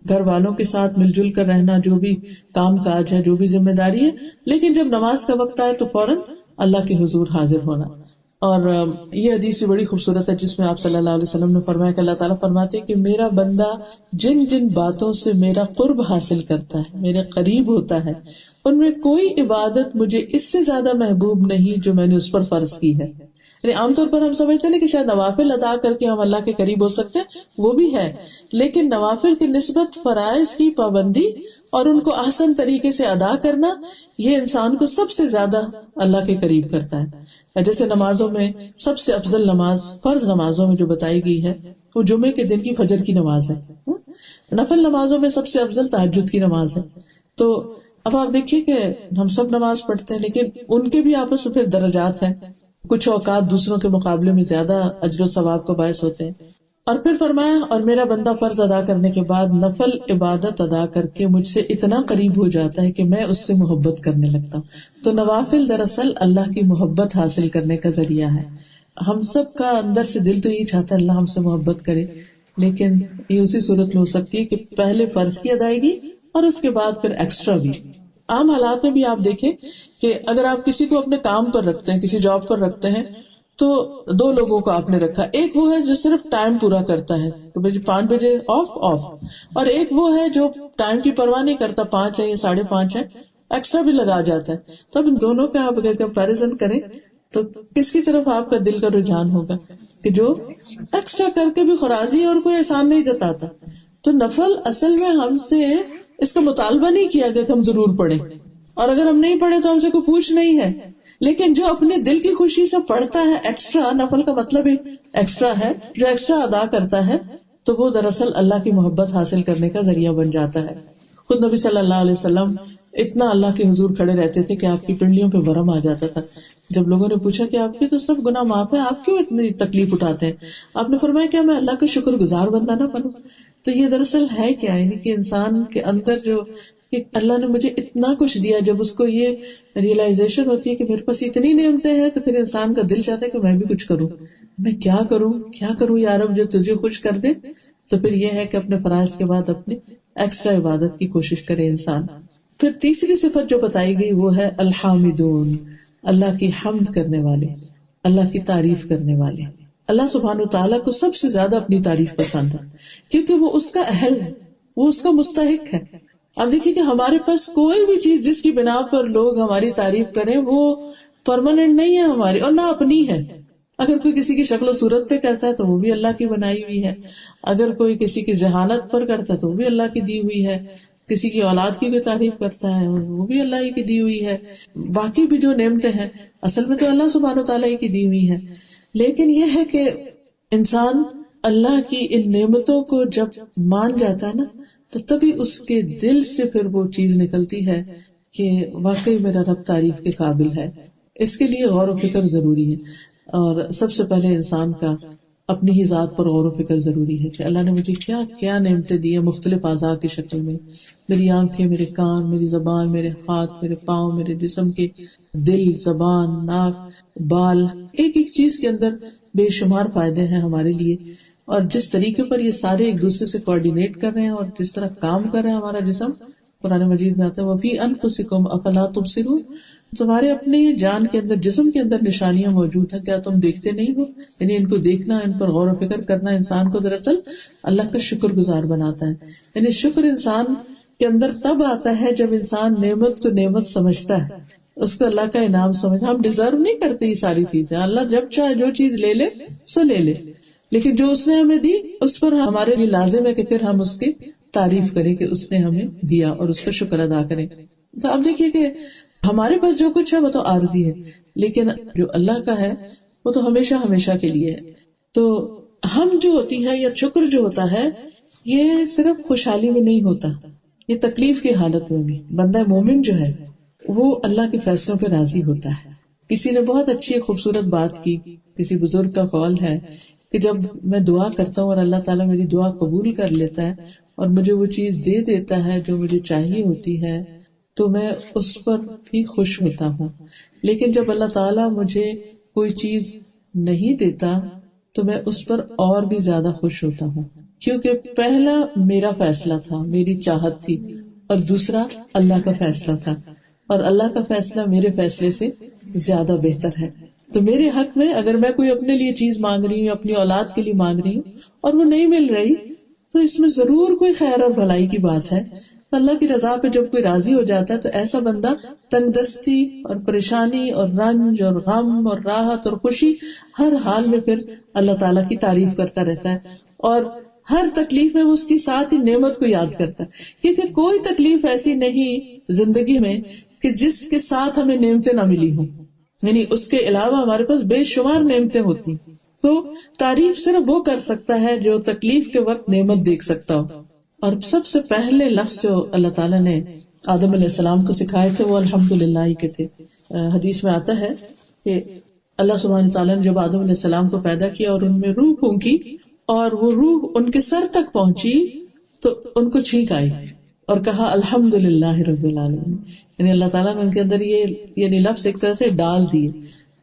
گھر والوں کے ساتھ مل جل کر رہنا، جو بھی کام کاج ہے، جو بھی ذمہ داری ہے، لیکن جب نماز کا وقت آئے تو فوراً اللہ کے حضور حاضر ہونا. اور یہ حدیث بھی بڑی خوبصورت ہے جس میں آپ صلی اللہ علیہ وسلم نے فرمایا کہ اللہ تعالیٰ فرماتے کہ میرا بندہ جن جن باتوں سے میرا قرب حاصل کرتا ہے، میرے قریب ہوتا ہے، ان میں کوئی عبادت مجھے اس سے زیادہ محبوب نہیں جو میں نے اس پر فرض کی ہے. یعنی عام طور پر ہم سمجھتے ہیں کہ شاید نوافل ادا کر کے ہم اللہ کے قریب ہو سکتے ہیں، وہ بھی ہے، لیکن نوافل کی نسبت فرائض کی پابندی اور ان کو احسن طریقے سے ادا کرنا، یہ انسان کو سب سے زیادہ اللہ کے قریب کرتا ہے. جیسے نمازوں میں سب سے افضل نماز فرض نمازوں میں جو بتائی گئی ہے وہ جمعے کے دن کی فجر کی نماز ہے. نفل نمازوں میں سب سے افضل تہجد کی نماز ہے. تو اب آپ دیکھیے کہ ہم سب نماز پڑھتے ہیں، لیکن ان کے بھی آپس میں پھر درجات ہیں. کچھ اوقات دوسروں کے مقابلے میں زیادہ اجر و ثواب کا باعث ہوتے ہیں. اور پھر فرمایا اور میرا بندہ فرض ادا کرنے کے بعد نفل عبادت ادا کر کے مجھ سے اتنا قریب ہو جاتا ہے کہ میں اس سے محبت کرنے لگتا ہوں. تو نوافل دراصل اللہ کی محبت حاصل کرنے کا ذریعہ ہے. ہم سب کا اندر سے دل تو یہی چاہتا ہے اللہ ہم سے محبت کرے، لیکن یہ اسی صورت میں ہو سکتی ہے کہ پہلے فرض کی ادائیگی اور اس کے بعد پھر ایکسٹرا بھی. عام حالات میں بھی آپ دیکھیں کہ اگر آپ کسی کو اپنے کام پر رکھتے ہیں، کسی جاب پر رکھتے ہیں، تو دو لوگوں کو آپ نے رکھا. ایک وہ ہے جو صرف ٹائم پورا کرتا ہے، تو 5 بجے آف، اور ایک وہ ہے جو ٹائم کی پرواہ نہیں کرتا، 5 ہے یا 5:30 ہے، ایکسٹرا بھی لگا جاتا ہے. تو اب ان دونوں کا آپ اگر کمپیریزن کریں تو کس کی طرف آپ کا دل کا رجحان ہوگا؟ کہ جو ایکسٹرا کر کے بھی خراجی اور کوئی احسان نہیں جتاتا. تو نفل اصل میں ہم سے اس کا مطالبہ نہیں کیا گیا کہ ہم ضرور پڑھیں، اور اگر ہم نہیں پڑھے تو ہم سے کوئی پوچھ نہیں ہے. لیکن جو اپنے دل کی خوشی سے پڑھتا ہے ایکسٹرا، نفل کا مطلب ہی ایکسٹرا ہے، جو ایکسٹرا ادا کرتا ہے تو وہ دراصل اللہ کی محبت حاصل کرنے کا ذریعہ بن جاتا ہے. خود نبی صلی اللہ علیہ وسلم اتنا اللہ کے حضور کھڑے رہتے تھے کہ آپ کی پنڈلیوں پہ ورم آ جاتا تھا. جب لوگوں نے پوچھا کہ آپ کے تو سب گناہ معاف ہیں، آپ کیوں اتنی تکلیف اٹھاتے ہیں؟ آپ نے فرمایا کہ میں اللہ کا شکر گزار بندہ نہ بنوں. تو یہ دراصل ہے کیا، یعنی کہ انسان کے اندر جو کہ اللہ نے مجھے اتنا کچھ دیا، جب اس کو یہ ریئلائزیشن ہوتی ہے کہ میرے پاس اتنی نعمتیں ہیں، تو پھر انسان کا دل چاہتا ہے کہ میں بھی کچھ کروں. میں کیا کروں یا رب جو تجھے خوش کر دے. تو پھر یہ ہے کہ اپنے فرائض کے بعد اپنی ایکسٹرا عبادت کی کوشش کرے انسان. پھر تیسری صفت جو بتائی گئی وہ ہے الحامدون، اللہ کی حمد کرنے والے، اللہ کی تعریف کرنے والے. اللہ سبحانہ وتعالیٰ کو سب سے زیادہ اپنی تعریف پسند ہے، کیونکہ وہ اس کا اہل ہے، وہ اس کا مستحق ہے. اب دیکھیے کہ ہمارے پاس کوئی بھی چیز جس کی بنا پر لوگ ہماری تعریف کریں وہ پرماننٹ نہیں ہے ہماری، اور نہ اپنی ہے. اگر کوئی کسی کی شکل و صورت پہ کرتا ہے تو وہ بھی اللہ کی بنائی ہوئی ہے، اگر کوئی کسی کی ذہانت پر کرتا ہے تو وہ بھی اللہ کی دی ہوئی ہے، کسی کی اولاد کی کوئی تعریف کرتا ہے وہ بھی اللہ ہی کی دی ہوئی ہے. باقی بھی جو نعمتیں ہیں اصل میں تو اللہ سبحانہ وتعالیٰ ہی کی دی ہوئی ہیں. لیکن یہ ہے کہ انسان اللہ کی ان نعمتوں کو جب مان جاتا ہے نا، تو تبھی اس کے دل سے پھر وہ چیز نکلتی ہے کہ واقعی میرا رب تعریف کے قابل ہے. اس کے لیے غور و فکر ضروری ہے، اور سب سے پہلے انسان کا اپنی ہی ذات پر غور و فکر ضروری ہے کہ اللہ نے مجھے کیا کیا نعمتیں دی ہیں مختلف اعضاء کی شکل میں. میری آنکھیں، میرے کان، میری زبان، میرے ہاتھ، میرے پاؤں، میرے جسم کے دل، زبان، ناک، بال، ایک ایک چیز کے اندر بے شمار فائدے ہیں ہمارے لیے. اور جس طریقے پر یہ سارے ایک دوسرے سے کوآرڈینیٹ کر رہے ہیں اور جس طرح کام کر رہے ہیں ہمارا جسم، قرآن مجید میں آتا ہے وَفِي أَنفُسِكُمْ أَفَلَا تُبْصِرُونَ، تمہارے اپنے جان کے اندر، جسم کے اندر نشانیاں موجود ہیں، کیا تم دیکھتے نہیں ہو؟ یعنی ان کو دیکھنا، ان پر غور و فکر کرنا انسان کو دراصل اللہ کا شکر گزار بناتا ہے. یعنی شکر انسان کے اندر تب آتا ہے جب انسان نعمت کو نعمت سمجھتا ہے، اس کو اللہ کا انعام سمجھتا. ہم ڈیزرو نہیں کرتے یہ ساری چیزیں، اللہ جب چاہے جو چیز لے لے سو لے لے، لیکن جو اس نے ہمیں دی اس پر ہمارے لیے لازم ہے کہ پھر ہم اس کی تعریف کریں کہ اس نے ہمیں دیا اور اس کا شکر ادا کریں. تو اب دیکھیے کہ ہمارے پاس جو کچھ ہے وہ تو عارضی ہے، لیکن جو اللہ کا ہے وہ تو ہمیشہ ہمیشہ کے لیے ہے. تو ہم جو ہوتی ہے یا شکر جو ہوتا ہے یہ صرف خوشحالی میں نہیں ہوتا، یہ تکلیف کی حالت میں بھی. بندہ مومن جو ہے وہ اللہ کے فیصلوں پہ راضی ہوتا ہے. کسی نے بہت اچھی خوبصورت بات کی، کسی بزرگ کا قول ہے کہ جب میں دعا کرتا ہوں اور اللہ تعالیٰ میری دعا قبول کر لیتا ہے اور مجھے وہ چیز دے دیتا ہے جو مجھے چاہیے ہوتی ہے تو میں اس پر بھی خوش ہوتا ہوں. لیکن جب اللہ تعالیٰ مجھے کوئی چیز نہیں دیتا تو میں اس پر اور بھی زیادہ خوش ہوتا ہوں، کیونکہ پہلا میرا فیصلہ تھا، میری چاہت تھی، اور دوسرا اللہ کا فیصلہ تھا، اور اللہ کا فیصلہ میرے فیصلے سے زیادہ بہتر ہے. تو میرے حق میں اگر میں کوئی اپنے لیے چیز مانگ رہی ہوں، اپنی اولاد کے لیے مانگ رہی ہوں اور وہ نہیں مل رہی، تو اس میں ضرور کوئی خیر اور بھلائی کی بات ہے. اللہ کی رضا پہ جب کوئی راضی ہو جاتا ہے تو ایسا بندہ تنگ دستی اور پریشانی اور رنج اور غم اور راحت اور خوشی ہر حال میں پھر اللہ تعالیٰ کی تعریف کرتا رہتا ہے، اور ہر تکلیف میں وہ اس کی ساتھ ہی نعمت کو یاد کرتا ہے. کیونکہ کوئی تکلیف ایسی نہیں زندگی میں کہ جس کے ساتھ ہمیں نعمتیں نہ ملی ہوں، یعنی اس کے علاوہ ہمارے پاس بے شمار نعمتیں ہوتی. تو تعریف صرف وہ کر سکتا ہے جو تکلیف کے وقت نعمت دیکھ سکتا ہو. اور سب سے پہلے لفظ جو اللہ تعالیٰ نے آدم علیہ السلام کو سکھائے تھے وہ الحمدللہ ہی کے تھے. حدیث میں آتا ہے کہ اللہ سبحانہ تعالیٰ نے جب آدم علیہ السلام کو پیدا کیا اور ان میں روح پھونکی اور وہ روح ان کے سر تک پہنچی تو ان کو چھینک آئی اور کہا الحمدللہ رب العالمین. یعنی اللہ تعالیٰ نے ان کے اندر یہ یعنی لفظ ایک طرح سے ڈال دیے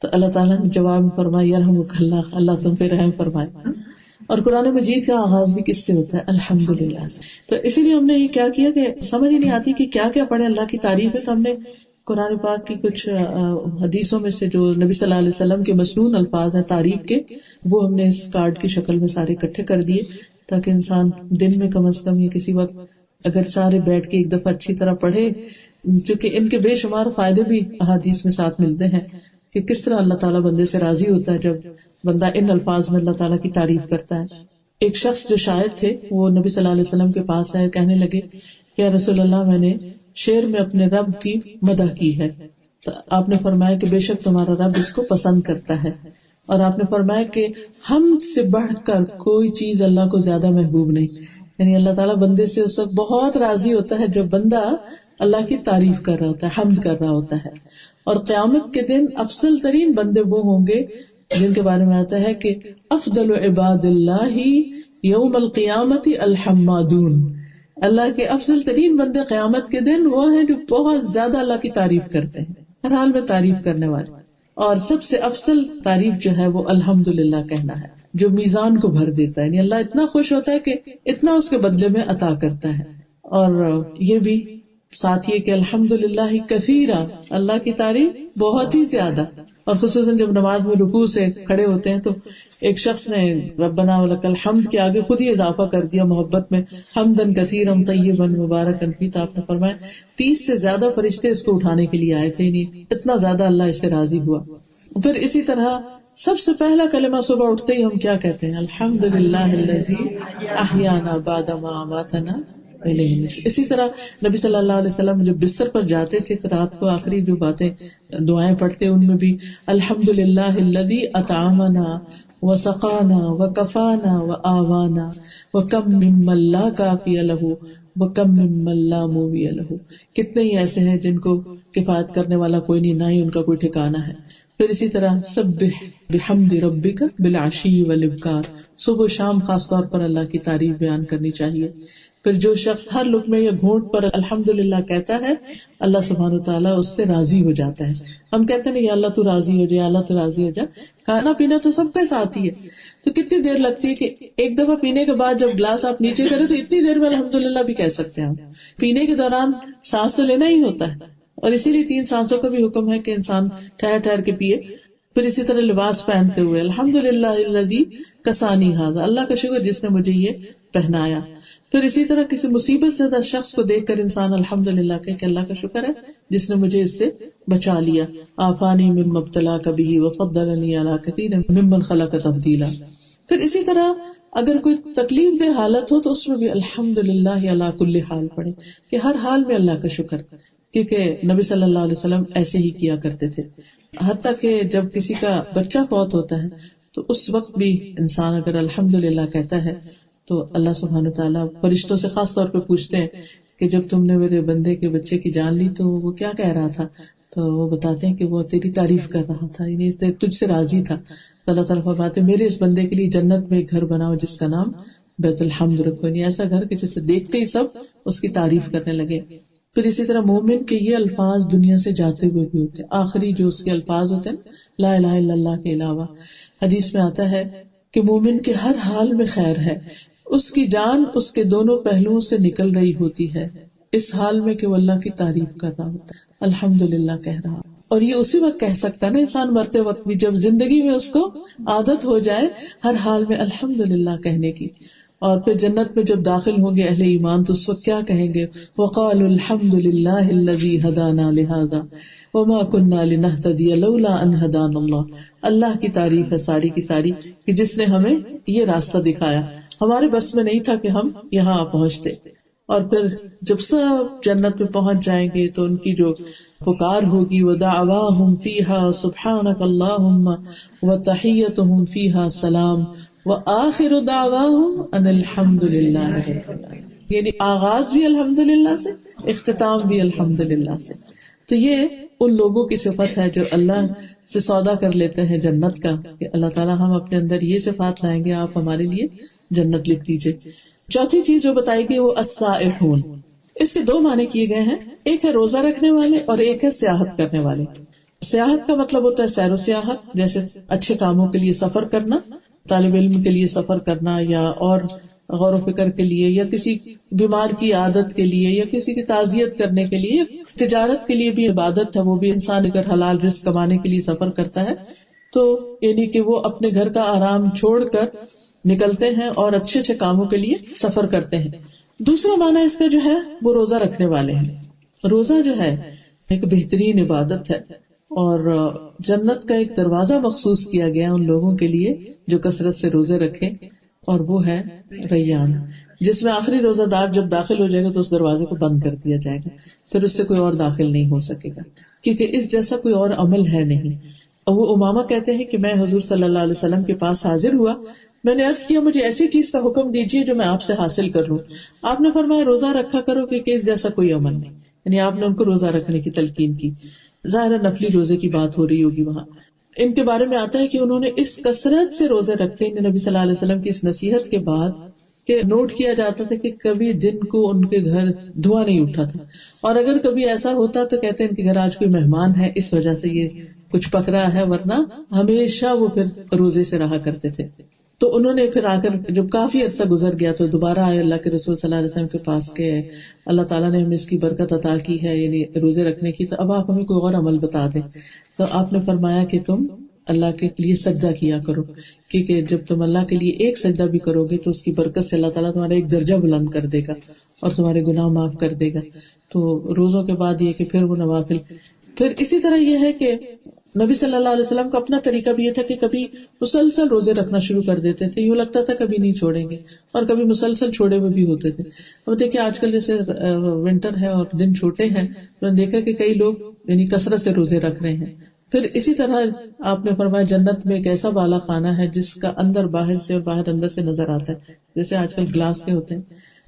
تو اللہ تعالیٰ نے جواب میں فرمایا یرحمک اللہ، اللہ تم پہ رحم فرمائے. اور قرآن مجید کا آغاز بھی کس سے ہوتا ہے؟ الحمدللہ سے. تو اسی لیے ہم نے یہ کیا کیا کہ سمجھ ہی نہیں آتی کہ کیا کیا پڑھیں. اللہ کی تعریف ہے تو ہم نے قرآن پاک کی کچھ حدیثوں میں سے جو نبی صلی اللہ علیہ وسلم کے مسنون الفاظ ہیں تعریف کے، وہ ہم نے اس کارڈ کی شکل میں سارے اکٹھے کر دیے تاکہ انسان دن میں کم از کم یا کسی وقت اگر سارے بیٹھ کے ایک دفعہ اچھی طرح پڑھے، چونکہ ان کے بے شمار فائدے بھی احادیث میں ساتھ ملتے ہیں کہ کس طرح اللہ تعالیٰ بندے سے راضی ہوتا ہے جب بندہ ان الفاظ میں اللہ تعالیٰ کی تعریف کرتا ہے. ایک شخص جو شاعر تھے وہ نبی صلی اللہ علیہ وسلم کے پاس آئے، کہنے لگے کہ یا رسول اللہ میں نے شعر میں اپنے رب کی مدح کی ہے. تو آپ نے فرمایا کہ بے شک تمہارا رب اس کو پسند کرتا ہے، اور آپ نے فرمایا کہ حمد سے بڑھ کر کوئی چیز اللہ کو زیادہ محبوب نہیں. یعنی اللہ تعالیٰ بندے سے اس وقت بہت راضی ہوتا ہے جب بندہ اللہ کی تعریف کر رہا ہوتا ہے، حمد کر رہا ہوتا ہے. اور قیامت کے دن افضل ترین بندے وہ ہوں گے جن کے بارے میں آتا ہے کہ افضل عباد اللہ یوم القیامت الحمادون. اللہ کے افضل ترین بندے قیامت کے دن وہ ہیں جو بہت زیادہ اللہ کی تعریف کرتے ہیں، ہر حال میں تعریف کرنے والے. اور سب سے افضل تعریف جو ہے وہ الحمدللہ کہنا ہے، جو میزان کو بھر دیتا ہے. یعنی اللہ اتنا خوش ہوتا ہے کہ اتنا اس کے بدلے میں عطا کرتا ہے. اور یہ بھی ساتھ یہ کہ الحمدللہ کثیرا، اللہ کی تعریف بہت ہی زیادہ. اور خصوصاً جب نماز میں رکوع سے کھڑے ہوتے ہیں تو ایک شخص نے ربنا ولک الحمد کے آگے خود ہی اضافہ کر دیا محبت میں، حمدن کثیرا طیبا مبارکا فیہ. تو آپ نے فرمایا 30 سے زیادہ فرشتے اس کو اٹھانے کے لیے آئے تھے، نہیں اتنا زیادہ اللہ اس سے راضی ہوا. پھر اسی طرح سب سے پہلا کلمہ صبح اٹھتے ہی ہم کیا کہتے ہیں؟ الحمدللہ الذی احیانا بعد ما اماتنا. اسی طرح نبی صلی اللہ علیہ وسلم جب بستر پر جاتے تھے تو رات کو آخری جو باتیں دعائیں پڑھتے ان میں بھی الحمدللہ الذی اطعمنا وسقانا وکفانا وآوانا وکم ممن لا کافی لہ وکم ممن لا موی لہ. کتنے ہی ایسے ہیں جن کو کفایت کرنے والا کوئی نہیں، نہ ہی ان کا کوئی ٹھکانہ ہے. پھر اسی طرح سبح بحمد ربک بالعشی والابکار، صبح و شام خاص طور پر اللہ کی تعریف بیان کرنی چاہیے. پھر جو شخص ہر لقمے یا گھونٹ پر الحمدللہ کہتا ہے اللہ سبحانہ وتعالیٰ اس سے راضی ہو جاتا ہے. ہم کہتے ہیں یا اللہ تو راضی ہو جائے، اللہ تو راضی ہو جائے. کھانا پینا تو سب کے ساتھ ہی ہے، تو کتنی دیر لگتی ہے کہ ایک دفعہ پینے کے بعد جب گلاس آپ نیچے کریں تو اتنی دیر میں الحمدللہ بھی کہہ سکتے ہیں. ہم پینے کے دوران سانس تو لینا ہی ہوتا ہے، اور اسی لیے 3 سانسوں کا بھی حکم ہے کہ انسان ٹھہر ٹھہر کے پیے. پھر اسی طرح لباس پہنتے ہوئے الحمدللہ الذی کسانی ھذا، اللہ کا شکر جس نے مجھے یہ پہنایا. پھر اسی طرح کسی مصیبت سے زدہ شخص کو دیکھ کر انسان الحمدللہ کہے کہ اللہ کا شکر ہے جس نے مجھے اس سے بچا لیا. آفانی مما ابتلاک بہ وفضلنی علی کثیر ممن خلق تفضیلا. پھر اسی طرح اگر کوئی تکلیف دہ حالت ہو تو اس میں بھی الحمدللہ علی کل حال پڑھے کہ ہر حال میں اللہ کا شکر، کیونکہ نبی صلی اللہ علیہ وسلم ایسے ہی کیا کرتے تھے. حتیٰ کہ جب کسی کا بچہ فوت ہوتا ہے تو اس وقت بھی انسان اگر الحمدللہ کہتا ہے تو اللہ سبحانہ تعالیٰ فرشتوں سے خاص طور پہ پوچھتے ہیں کہ جب تم نے میرے بندے کے بچے کی جان لی تو وہ کیا کہہ رہا تھا؟ تو وہ بتاتے ہیں کہ وہ تیری تعریف کر رہا تھا، یعنی اس نے تجھ سے راضی تھا. اللہ تعالیٰ فرماتے ہیں میرے اس بندے کے لیے جنت میں ایک گھر بناؤ جس کا نام بیت الحمد رکھو، یعنی ایسا گھر کہ جسے دیکھتے ہی سب اس کی تعریف کرنے لگے. پھر اسی طرح مومن کے یہ الفاظ دنیا سے جاتے ہوئے بھی ہوتے ہیں، آخری جو اس کے الفاظ ہوتے ہیں لا الہ الا اللہ کے علاوہ. حدیث میں آتا ہے کہ مومن کے ہر حال میں خیر ہے، اس کی جان اس کے دونوں پہلوؤں سے نکل رہی ہوتی ہے اس حال میں کہ وہ اللہ کی تعریف کر رہا ہوتا ہے، الحمدللہ کہہ رہا. اور یہ اسی وقت کہہ سکتا ہے نا انسان مرتے وقت بھی، جب زندگی میں اس کو عادت ہو جائے ہر حال میں الحمدللہ کہنے کی. اور پھر جنت میں جب داخل ہوں گے اہل ایمان تو اس وقت کیا کہیں گے؟ وقالوا الحمدللہ الذی ہدانا لہذا وما كنا لنهتدی لولا ان ہدانا اللہ. اللہ کی تعریف ہے ساری کی ساری کہ جس نے ہمیں یہ راستہ دکھایا، ہمارے بس میں نہیں تھا کہ ہم یہاں پہنچتے. اور پھر جب سب جنت میں پہنچ جائیں گے تو ان کی جو پکار ہوگی ودعواہم فیہا سبحانک اللہم وتحیتہم فیہا سلام وآخر دعواہم ان الحمدللہ رب العالمین. یعنی آغاز بھی الحمدللہ سے، اختتام بھی الحمدللہ سے. تو یہ ان لوگوں کی صفت ہے جو اللہ سے سودا کر لیتے ہیں جنت کا کہ اللہ تعالیٰ ہم اپنے اندر یہ صفات لائیں گے، آپ ہمارے لیے جنت لکھ دیجئے. چوتھی چیز جو بتائی گئی وہ السائحون. اس کے 2 معنی کیے گئے ہیں، ایک ہے روزہ رکھنے والے اور ایک ہے سیاحت کرنے والے. سیاحت کا مطلب ہوتا ہے سیر و سیاحت، جیسے اچھے کاموں کے لیے سفر کرنا، طالب علم کے لیے سفر کرنا، یا اور غور و فکر کے لیے، یا کسی بیمار کی عادت کے لیے، یا کسی کی تعزیت کرنے کے لیے، تجارت کے لیے بھی عبادت ہے، وہ بھی انسان اگر حلال رزق کمانے کے لیے سفر کرتا ہے تو یعنی کہ وہ اپنے گھر کا آرام چھوڑ کر نکلتے ہیں اور اچھے اچھے کاموں کے لیے سفر کرتے ہیں۔ دوسرا معنی اس کا جو ہے وہ روزہ رکھنے والے ہیں۔ روزہ جو ہے ایک بہترین عبادت ہے، اور جنت کا ایک دروازہ مخصوص کیا گیا ان لوگوں کے لیے جو کثرت سے روزے رکھیں، اور وہ ہے ریان، جس میں آخری روزہ دار جب داخل ہو جائے گا تو اس دروازے کو بند کر دیا جائے گا، پھر اس سے کوئی اور داخل نہیں ہو سکے گا، کیونکہ اس جیسا کوئی اور عمل ہے نہیں۔ ابو امامہ کہتے ہیں کہ میں حضور صلی اللہ علیہ وسلم کے پاس حاضر ہوا، میں نے عرض کیا مجھے ایسی چیز کا حکم دیجیے جو میں آپ سے حاصل کر لوں۔ آپ نے فرمایا روزہ رکھا کرو کہ اس جیسا کوئی عمل نہیں، یعنی آپ نے ان کو روزہ رکھنے کی تلقین کی۔ ظاہر نفلی روزے کی بات ہو رہی ہوگی وہاں۔ ان کے بارے میں آتا ہے کہ انہوں نے اس کثرت سے روزے رکھے نبی صلی اللہ علیہ وسلم کی اس نصیحت کے بعد کہ نوٹ کیا جاتا تھا کہ کبھی دن کو ان کے گھر دھواں نہیں اٹھا تھا، اور اگر کبھی ایسا ہوتا تو کہتے ہیں ان کے گھر آج کوئی مہمان ہے اس وجہ سے یہ کچھ پک رہا ہے، ورنہ ہمیشہ وہ پھر روزے سے رہا کرتے تھے۔ تو انہوں نے پھر آ کر جب کافی عرصہ گزر گیا تو دوبارہ آئے اللہ کے رسول صلی اللہ علیہ وسلم کے پاس کہ اللہ تعالیٰ نے ہمیں اس کی برکت عطا کی ہے، یعنی روزے رکھنے کی، تو اب آپ ہمیں کوئی اور عمل بتا دیں۔ تو آپ نے فرمایا کہ تم اللہ کے لیے سجدہ کیا کرو، کیونکہ جب تم اللہ کے لیے ایک سجدہ بھی کرو گے تو اس کی برکت سے اللہ تعالیٰ تمہارا ایک درجہ بلند کر دے گا اور تمہارے گناہ معاف کر دے گا۔ تو روزوں کے بعد یہ کہ پھر وہ نوافل، پھر اسی طرح یہ ہے کہ نبی صلی اللہ علیہ وسلم کا اپنا طریقہ بھی یہ تھا کہ کبھی مسلسل روزے رکھنا شروع کر دیتے تھے، یوں لگتا تھا کبھی نہیں چھوڑیں گے، اور کبھی مسلسل چھوڑے ہوئے بھی ہوتے تھے۔ اب دیکھیں آج کل جیسے ونٹر ہے اور دن چھوٹے ہیں، تو نے دیکھا کہ کئی لوگ یعنی کثرت سے روزے رکھ رہے ہیں۔ پھر اسی طرح آپ نے فرمایا جنت میں ایک ایسا بالا خانہ ہے جس کا اندر باہر سے اور باہر اندر سے نظر آتا ہے، جیسے آج کل گلاس کے ہوتے ہیں۔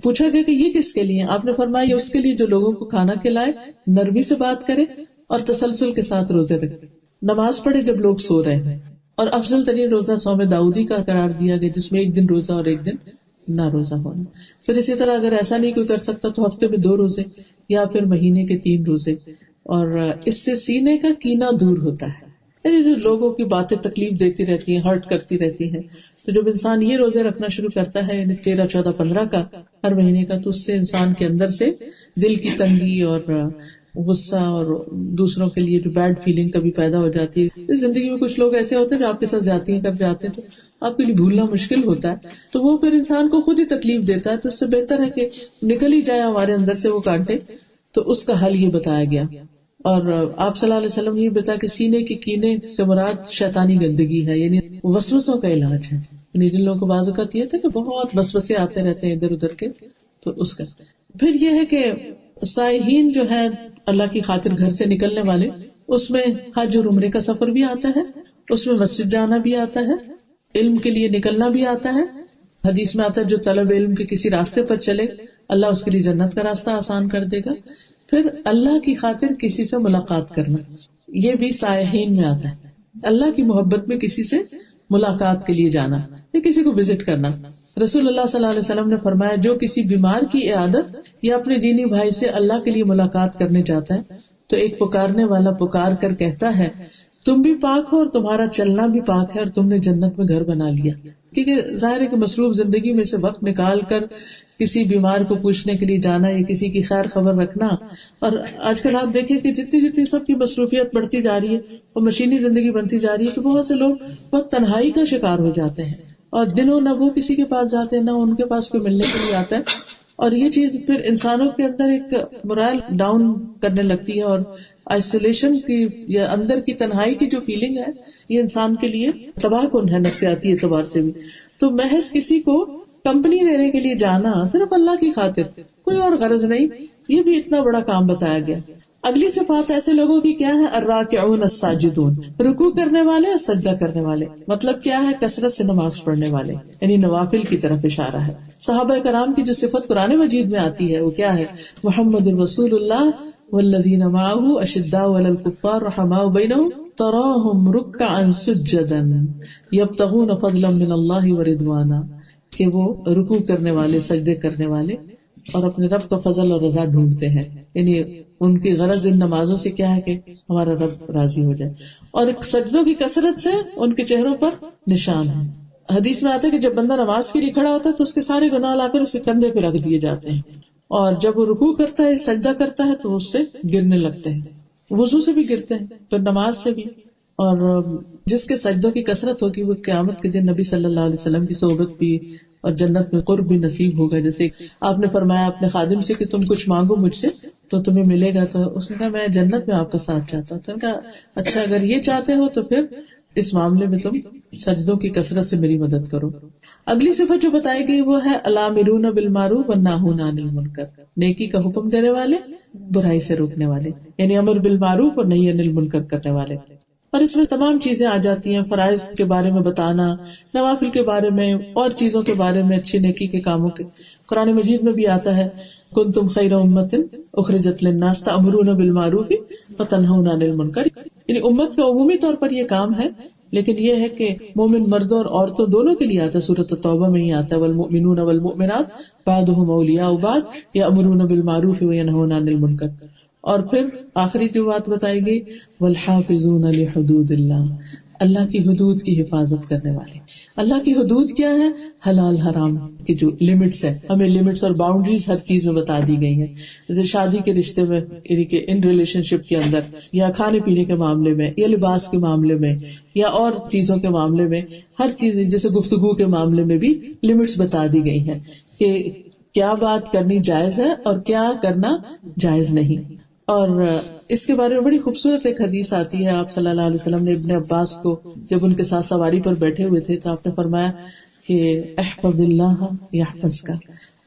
پوچھا گیا کہ یہ کس کے لیے؟ آپ نے فرمایا یہ اس کے لیے جو لوگوں کو کھانا کھلائے، نرمی سے بات کرے اور تسلسل کے ساتھ روزے رکھے، نماز پڑھے جب لوگ سو رہے ہیں۔ اور افضل ترین روزہ صوم داؤدی کا قرار دیا گیا، جس میں ایک دن روزہ اور ایک دن نہ روزہ ہونا۔ پھر اسی طرح اگر ایسا نہیں کوئی کر سکتا تو ہفتے میں 2 روزے یا پھر مہینے کے 3 روزے، اور اس سے سینے کا کینہ دور ہوتا ہے، یعنی جو لوگوں کی باتیں تکلیف دیتی رہتی ہیں، ہرٹ کرتی رہتی ہیں، تو جب انسان یہ روزے رکھنا شروع کرتا ہے یعنی 13، 14، 15 کا ہر مہینے کا، تو اس سے انسان کے اندر سے دل کی تنگی اور غصہ اور دوسروں کے لیے جو بیڈ فیلنگ کبھی پیدا ہو جاتی ہے۔ زندگی میں کچھ لوگ ایسے ہوتے ہیں جو آپ کے ساتھ جاتی ہیں کر جاتے ہیں، تو آپ کے لیے بھولنا مشکل ہوتا ہے، تو وہ پھر انسان کو خود ہی تکلیف دیتا ہے۔ تو اس سے بہتر ہے کہ نکل ہی جائے ہمارے اندر سے وہ کانٹے۔ تو اس کا حل یہ بتایا گیا، اور آپ صلی اللہ علیہ وسلم یہ بتا کہ سینے کے کینے سے مراد شیطانی گندگی ہے، یعنی وسوسوں کا علاج ہے، یعنی جن لوگوں کو بعض اوقات یہ تھا کہ بہت وسوسے آتے رہتے ہیں ادھر ادھر کے، تو اس کا۔ پھر یہ ہے کہ سائحین جو ہے اللہ کی خاطر گھر سے نکلنے والے، اس میں حج اور عمرے کا سفر بھی آتا ہے، اس میں مسجد جانا بھی آتا ہے، علم کے لیے نکلنا بھی آتا ہے۔ حدیث میں آتا ہے جو طلب علم کے کسی راستے پر چلے اللہ اس کے لیے جنت کا راستہ آسان کر دے گا۔ پھر اللہ کی خاطر کسی سے ملاقات کرنا، یہ بھی سائحین میں آتا ہے، اللہ کی محبت میں کسی سے ملاقات کے لیے جانا یا کسی کو وزٹ کرنا۔ رسول اللہ صلی اللہ علیہ وسلم نے فرمایا جو کسی بیمار کی عیادت یا اپنے دینی بھائی سے اللہ کے لیے ملاقات کرنے جاتا ہے تو ایک پکارنے والا پکار کر کہتا ہے تم بھی پاک ہو اور تمہارا چلنا بھی پاک ہے اور تم نے جنت میں گھر بنا لیا۔ کیونکہ ظاہر ہے کہ مصروف زندگی میں سے وقت نکال کر کسی بیمار کو پوچھنے کے لیے جانا یا کسی کی خیر خبر رکھنا، اور آج کل آپ دیکھیں کہ جتنی سب کی مصروفیت بڑھتی جا رہی ہے اور مشینی زندگی بنتی جا رہی ہے، تو بہت سے لوگ بہت تنہائی کا شکار ہو جاتے ہیں، اور دنوں نہ وہ کسی کے پاس جاتے ہیں نہ ان کے پاس کوئی ملنے کے لیے آتا ہے، اور یہ چیز پھر انسانوں کے اندر ایک مورائل ڈاؤن کرنے لگتی ہے، اور آئسولیشن کی یا اندر کی تنہائی کی جو فیلنگ ہے یہ انسان کے لیے تباہ کن ہے نفسیاتی اعتبار سے بھی۔ تو محض کسی کو کمپنی دینے کے لیے جانا صرف اللہ کی خاطر، کوئی اور غرض نہیں، یہ بھی اتنا بڑا کام بتایا گیا۔ اگلی صفات ایسے لوگوں کی کیا ہے؟ الراکعون الساجدون، رکوع کرنے والے اور سجدہ کرنے والے، مطلب کیا ہے؟ کثرت سے نماز پڑھنے والے، یعنی نوافل کی طرف اشارہ ہے۔ صحابہ کرام کی جو صفت قرآن مجید میں آتی ہے وہ کیا ہے؟ محمد رسول اللہ والذین معہ اشداء علی الکفار رحماء بینہم تراہم رکعا سجدا یبتغون فضلا من اللہ ورضوانا، کہ وہ رکوع کرنے والے، سجدے کرنے والے اور اپنے رب کا فضل اور رضا ڈھونڈتے ہیں. یعنی ان کی غرض ان نمازوں سے کیا ہے کہ ہمارا رب راضی ہو جائے. اور سجدوں کی کثرت سے ان کے چہروں پر نشان ہے. حدیث میں آتا ہے کہ جب بندہ نماز کے لیے کھڑا ہوتا ہے تو اس کے سارے گناہ لا کر اس کے کندھے پہ رکھ دیے جاتے ہیں, اور جب وہ رکوع کرتا ہے, سجدہ کرتا ہے, تو اس سے گرنے لگتے ہیں. وضو سے بھی گرتے ہیں, پھر نماز سے بھی. اور جس کے سجدوں کی کثرت ہوگی وہ قیامت کے دن نبی صلی اللہ علیہ وسلم کی صحبت بھی اور جنت میں قرب بھی نصیب ہوگا. جیسے آپ نے فرمایا اپنے خادم سے کہ تم کچھ مانگو مجھ سے تو تمہیں ملے گا, تو اس نے کہا میں جنت میں آپ کا ساتھ چاہتا ہوں. تو نے کہا اچھا اگر یہ چاہتے ہو تو پھر اس معاملے میں تم سجدوں کی کثرت سے میری مدد کرو. اگلی صفت جو بتائی گئی وہ ہے الامرون بالمعروف والناہون عن المنکر, نیکی کا حکم دینے والے, برائی سے روکنے والے, یعنی امر بالمعروف اور نہی عن المنکر کرنے والے. اور اس میں تمام چیزیں آ جاتی ہیں, فرائض کے بارے میں بتانا, نوافل کے بارے میں, اور چیزوں کے بارے میں, اچھی نیکی کے کاموں کے. قرآن مجید میں بھی آتا ہے کنتم خیر امۃ اخرجت للناس تأمرون بالمعروف وتنہون عن المنکر, یعنی امت کا عمومی طور پر یہ کام ہے, لیکن یہ ہے کہ مومن مردوں اور عورتوں دونوں کے لیے آتا ہے. سورۃ التوبہ میں ہی آتا ہے والمؤمنون والمؤمنات بعضهم اولیاء بعض یأمرون بالمعروف وینہون عن المنکر. اور پھر آخری جو بات بتائی گئی والحافظون لحدود اللہ, اللہ کی حدود کی حفاظت کرنے والے. اللہ کی حدود کیا ہے؟ حلال حرام کی جو لمٹس ہے, ہمیں لمٹس اور باؤنڈریز ہر چیز میں بتا دی گئی ہیں. جیسے شادی کے رشتے میں, یعنی کہ ان ریلیشن شپ کے اندر, یا کھانے پینے کے معاملے میں, یا لباس کے معاملے میں, یا اور چیزوں کے معاملے میں, ہر چیز جیسے گفتگو کے معاملے میں بھی لمٹس بتا دی گئی ہیں کہ کیا بات کرنی جائز ہے اور کیا کرنا جائز نہیں. اور اس کے بارے میں بڑی خوبصورت ایک حدیث آتی ہے. آپ صلی اللہ علیہ وسلم نے ابن عباس کو جب ان کے ساتھ سواری پر بیٹھے ہوئے تھے تو آپ نے فرمایا کہ احفظ اللہ یحفظک,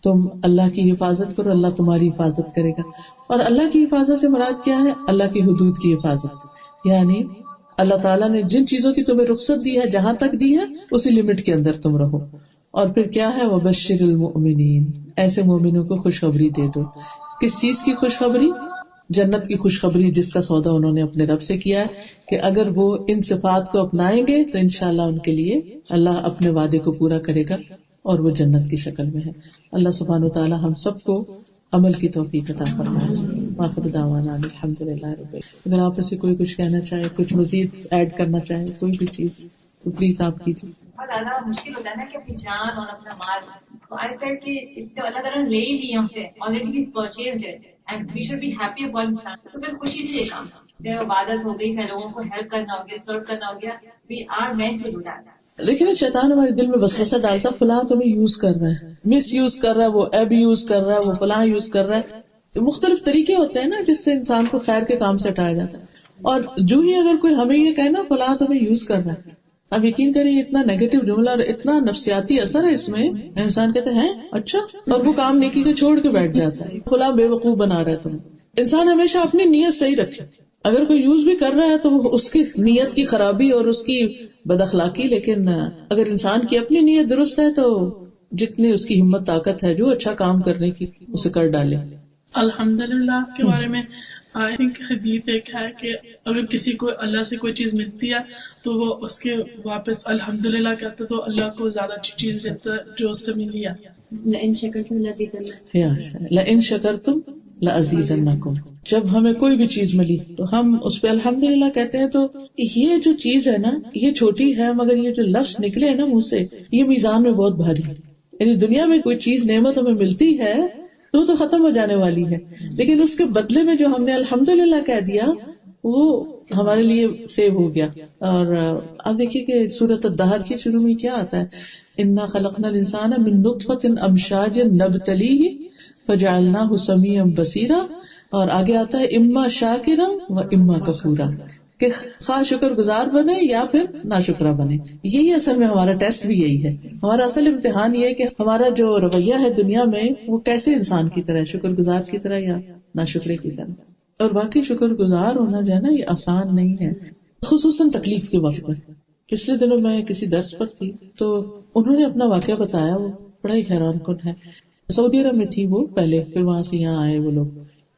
تم اللہ کی حفاظت کرو اللہ تمہاری حفاظت کرے گا. اور اللہ کی حفاظت سے مراد کیا ہے؟ اللہ کی حدود کی حفاظت, یعنی اللہ تعالیٰ نے جن چیزوں کی تمہیں رخصت دی ہے, جہاں تک دی ہے اسی لمٹ کے اندر تم رہو. اور پھر کیا ہے وبشر المؤمنین, ایسے مومنوں کو خوشخبری دے دو. کس چیز کی خوشخبری؟ جنت کی خوشخبری, جس کا سودا انہوں نے اپنے رب سے کیا ہے کہ اگر وہ ان صفات کو اپنائیں گے تو انشاءاللہ ان کے لیے اللہ اپنے وعدے کو پورا کرے گا اور وہ جنت کی شکل میں ہے. اللہ سبحانہ وتعالی ہم سب کو عمل کی توفیق عطا فرمائے. آخر دعوانا الحمدللہ رب العالمین. اگر آپ سے کوئی کچھ کہنا چاہے, کچھ مزید ایڈ کرنا چاہے, کوئی بھی چیز, تو پلیز آپ کیجیے. بہت زیادہ مشکل ہوتا ہے نا کہ اپنی جان اور اپنا مال, تو آئی فیل کہ اس سے اللہ تعالیٰ نے لے ہی لیا ہم سے, already is purchased it and we should be happy about that. تو پھر خوشی سے یہ کام, چاہے عبادت ہو گئی, چاہے لوگوں کو ہیلپ کرنا ہو گیا, سرو کرنا ہو گیا, we are meant to do that. لیکن شیطان ہمارے دل میں وسوسہ ڈالتا فلاں تمہیں یوز کر رہا ہے, مس یوز کر رہا ہے, وہ ایب یوز کر رہا ہے, وہ فلاں یوز کر رہا ہے. مختلف طریقے ہوتے ہیں نا جس سے انسان کو خیر کے کام سے ہٹایا جاتا ہے. اور جو ہی اگر کوئی ہمیں یہ کہے نا فلاں تمہیں یوز کر رہا ہے, اب یقین کریے اتنا نیگیٹو جملہ اور اتنا نفسیاتی اثر ہے اس میں, انسان کہتے ہیں اچھا, اور وہ کام نیکی کو چھوڑ کے بیٹھ جاتا ہے, فلاں بے وقوف بنا رہا ہے تمہیں. انسان ہمیشہ اپنی نیت صحیح رکھے. اگر کوئی یوز بھی کر رہا ہے تو اس کی نیت کی خرابی اور اس کی بد اخلاقی, لیکن اگر انسان کی اپنی نیت درست ہے تو جتنی اس کی ہمت طاقت ہے جو اچھا کام کرنے کی اسے کر ڈالے. الحمدللہ کے بارے میں آئی تھنک حدیث ایک ہے کہ اگر کسی کو اللہ سے کوئی چیز ملتی ہے تو وہ اس کے واپس الحمدللہ کہتا ہے تو اللہ کو زیادہ اچھی چیز دیتا ہے جو اس سے ملی ہے. لئن شکرتم لازیدنکم, لئن شکرتم لازیدنکم. جب ہمیں کوئی بھی چیز ملی تو ہم اس پہ الحمدللہ کہتے ہیں. تو یہ جو چیز ہے نا یہ چھوٹی ہے, مگر یہ جو لفظ نکلے ہیں نا منہ سے, یہ میزان میں بہت بھاری ہے. یعنی دنیا میں کوئی چیز نعمت ہمیں ملتی ہے تو ختم ہو جانے والی ہے, لیکن اس کے بدلے میں جو ہم نے الحمدللہ کہہ دیا وہ ہمارے لیے سیو ہو گیا. اور آپ دیکھیے کہ سورۃ الدہر کے شروع میں کیا آتا ہے, انا خلقنا الانسان من نطفۃ امشاج نبتلیہ فجعلناہ سمیعا بصیرا, اور آگے آتا ہے اما شاکرا و اما کفورا, کہ خواہ شکر گزار بنے یا پھر ناشکرہ بنے. یہی اصل میں ہمارا ٹیسٹ بھی یہی ہے, ہمارا اصل امتحان یہ ہے کہ ہمارا جو رویہ ہے دنیا میں وہ کیسے انسان کی طرح, شکر گزار کی طرح یا ناشکرے کی طرح. اور باقی شکر گزار ہونا جو ہے نا یہ آسان نہیں ہے, خصوصاً تکلیف کے وقت میں. پچھلے دنوں میں کسی درس پر تھی تو انہوں نے اپنا واقعہ بتایا, وہ بڑا ہی حیران کن ہے. سعودی عرب میں تھی وہ پہلے, پھر وہاں سے یہاں آئے وہ لوگ.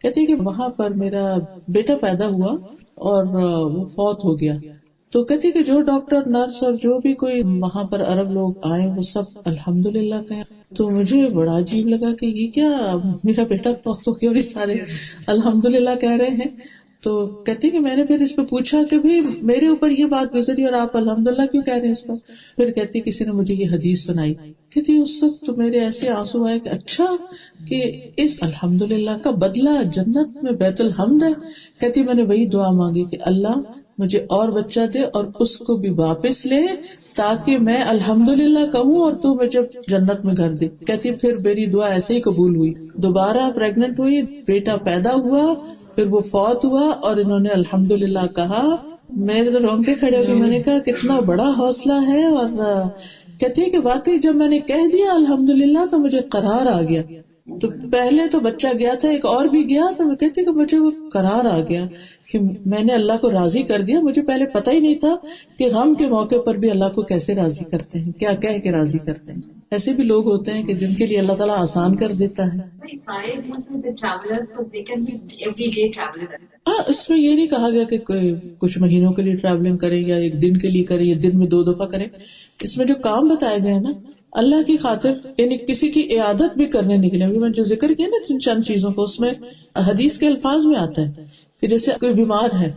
کہتے ہیں کہ وہاں پر میرا بیٹا پیدا ہوا اور وہ فوت ہو گیا. تو کہتی کہ جو ڈاکٹر نرس اور جو بھی کوئی وہاں پر عرب لوگ آئے وہ سب الحمدللہ کہیں. تو مجھے بڑا عجیب لگا کہ یہ کیا میرا بیٹا فوت ہو گیا اور یہ سارے الحمدللہ کہہ رہے ہیں. تو کہتی کہ میں نے پھر اس پہ پوچھا کہ بھئی میرے اوپر یہ بات گزری اور آپ الحمدللہ کیوں کہہ رہے ہیں اس پر. پھر کہتی کسی نے مجھے یہ حدیث سنائی. کہتی اس وقت تو میرے ایسے آنسو آئے کہ اچھا کہ اس الحمدللہ کا بدلہ جنت میں بیت الحمد ہے. کہتی میں نے وہی دعا مانگی کہ اللہ مجھے اور بچہ دے اور اس کو بھی واپس لے تاکہ میں الحمدللہ کہوں اور تو مجھے جنت میں گھر دے. کہتی پھر میری دعا ایسے ہی قبول ہوئی. دوبارہ پریگننٹ ہوئی, بیٹا پیدا ہوا, پھر وہ فوت ہوا اور انہوں نے الحمدللہ کہا. میرے تو رونگٹے کھڑے ہو گئے. میں نے کہا کتنا بڑا حوصلہ ہے. اور کہتی ہے کہ واقعی جب میں نے کہہ دیا الحمدللہ تو مجھے قرار آ گیا. تو پہلے تو بچہ گیا تھا, ایک اور بھی گیا, تو میں کہتی کہ مجھے وہ قرار آ گیا کہ میں نے اللہ کو راضی کر دیا. مجھے پہلے پتہ ہی نہیں تھا کہ غم کے موقع پر بھی اللہ کو کیسے راضی کرتے ہیں, کیا کہہ کے راضی کرتے ہیں. ایسے بھی لوگ ہوتے ہیں کہ جن کے لیے اللہ تعالیٰ آسان کر دیتا ہے. ہاں, اس میں یہ نہیں کہا گیا کہ کچھ مہینوں کے لیے ٹریولنگ کریں یا ایک دن کے لیے کریں یا دن میں 2 دفعہ کریں. اس میں جو کام بتائے گئے ہیں نا اللہ کی خاطر, یعنی کسی کی عیادت بھی کرنے نکلے. میں جو ذکر کیا نا چند چیزوں کو, اس میں حدیث کے الفاظ میں آتا ہے کہ جیسے کوئی بیمار ہے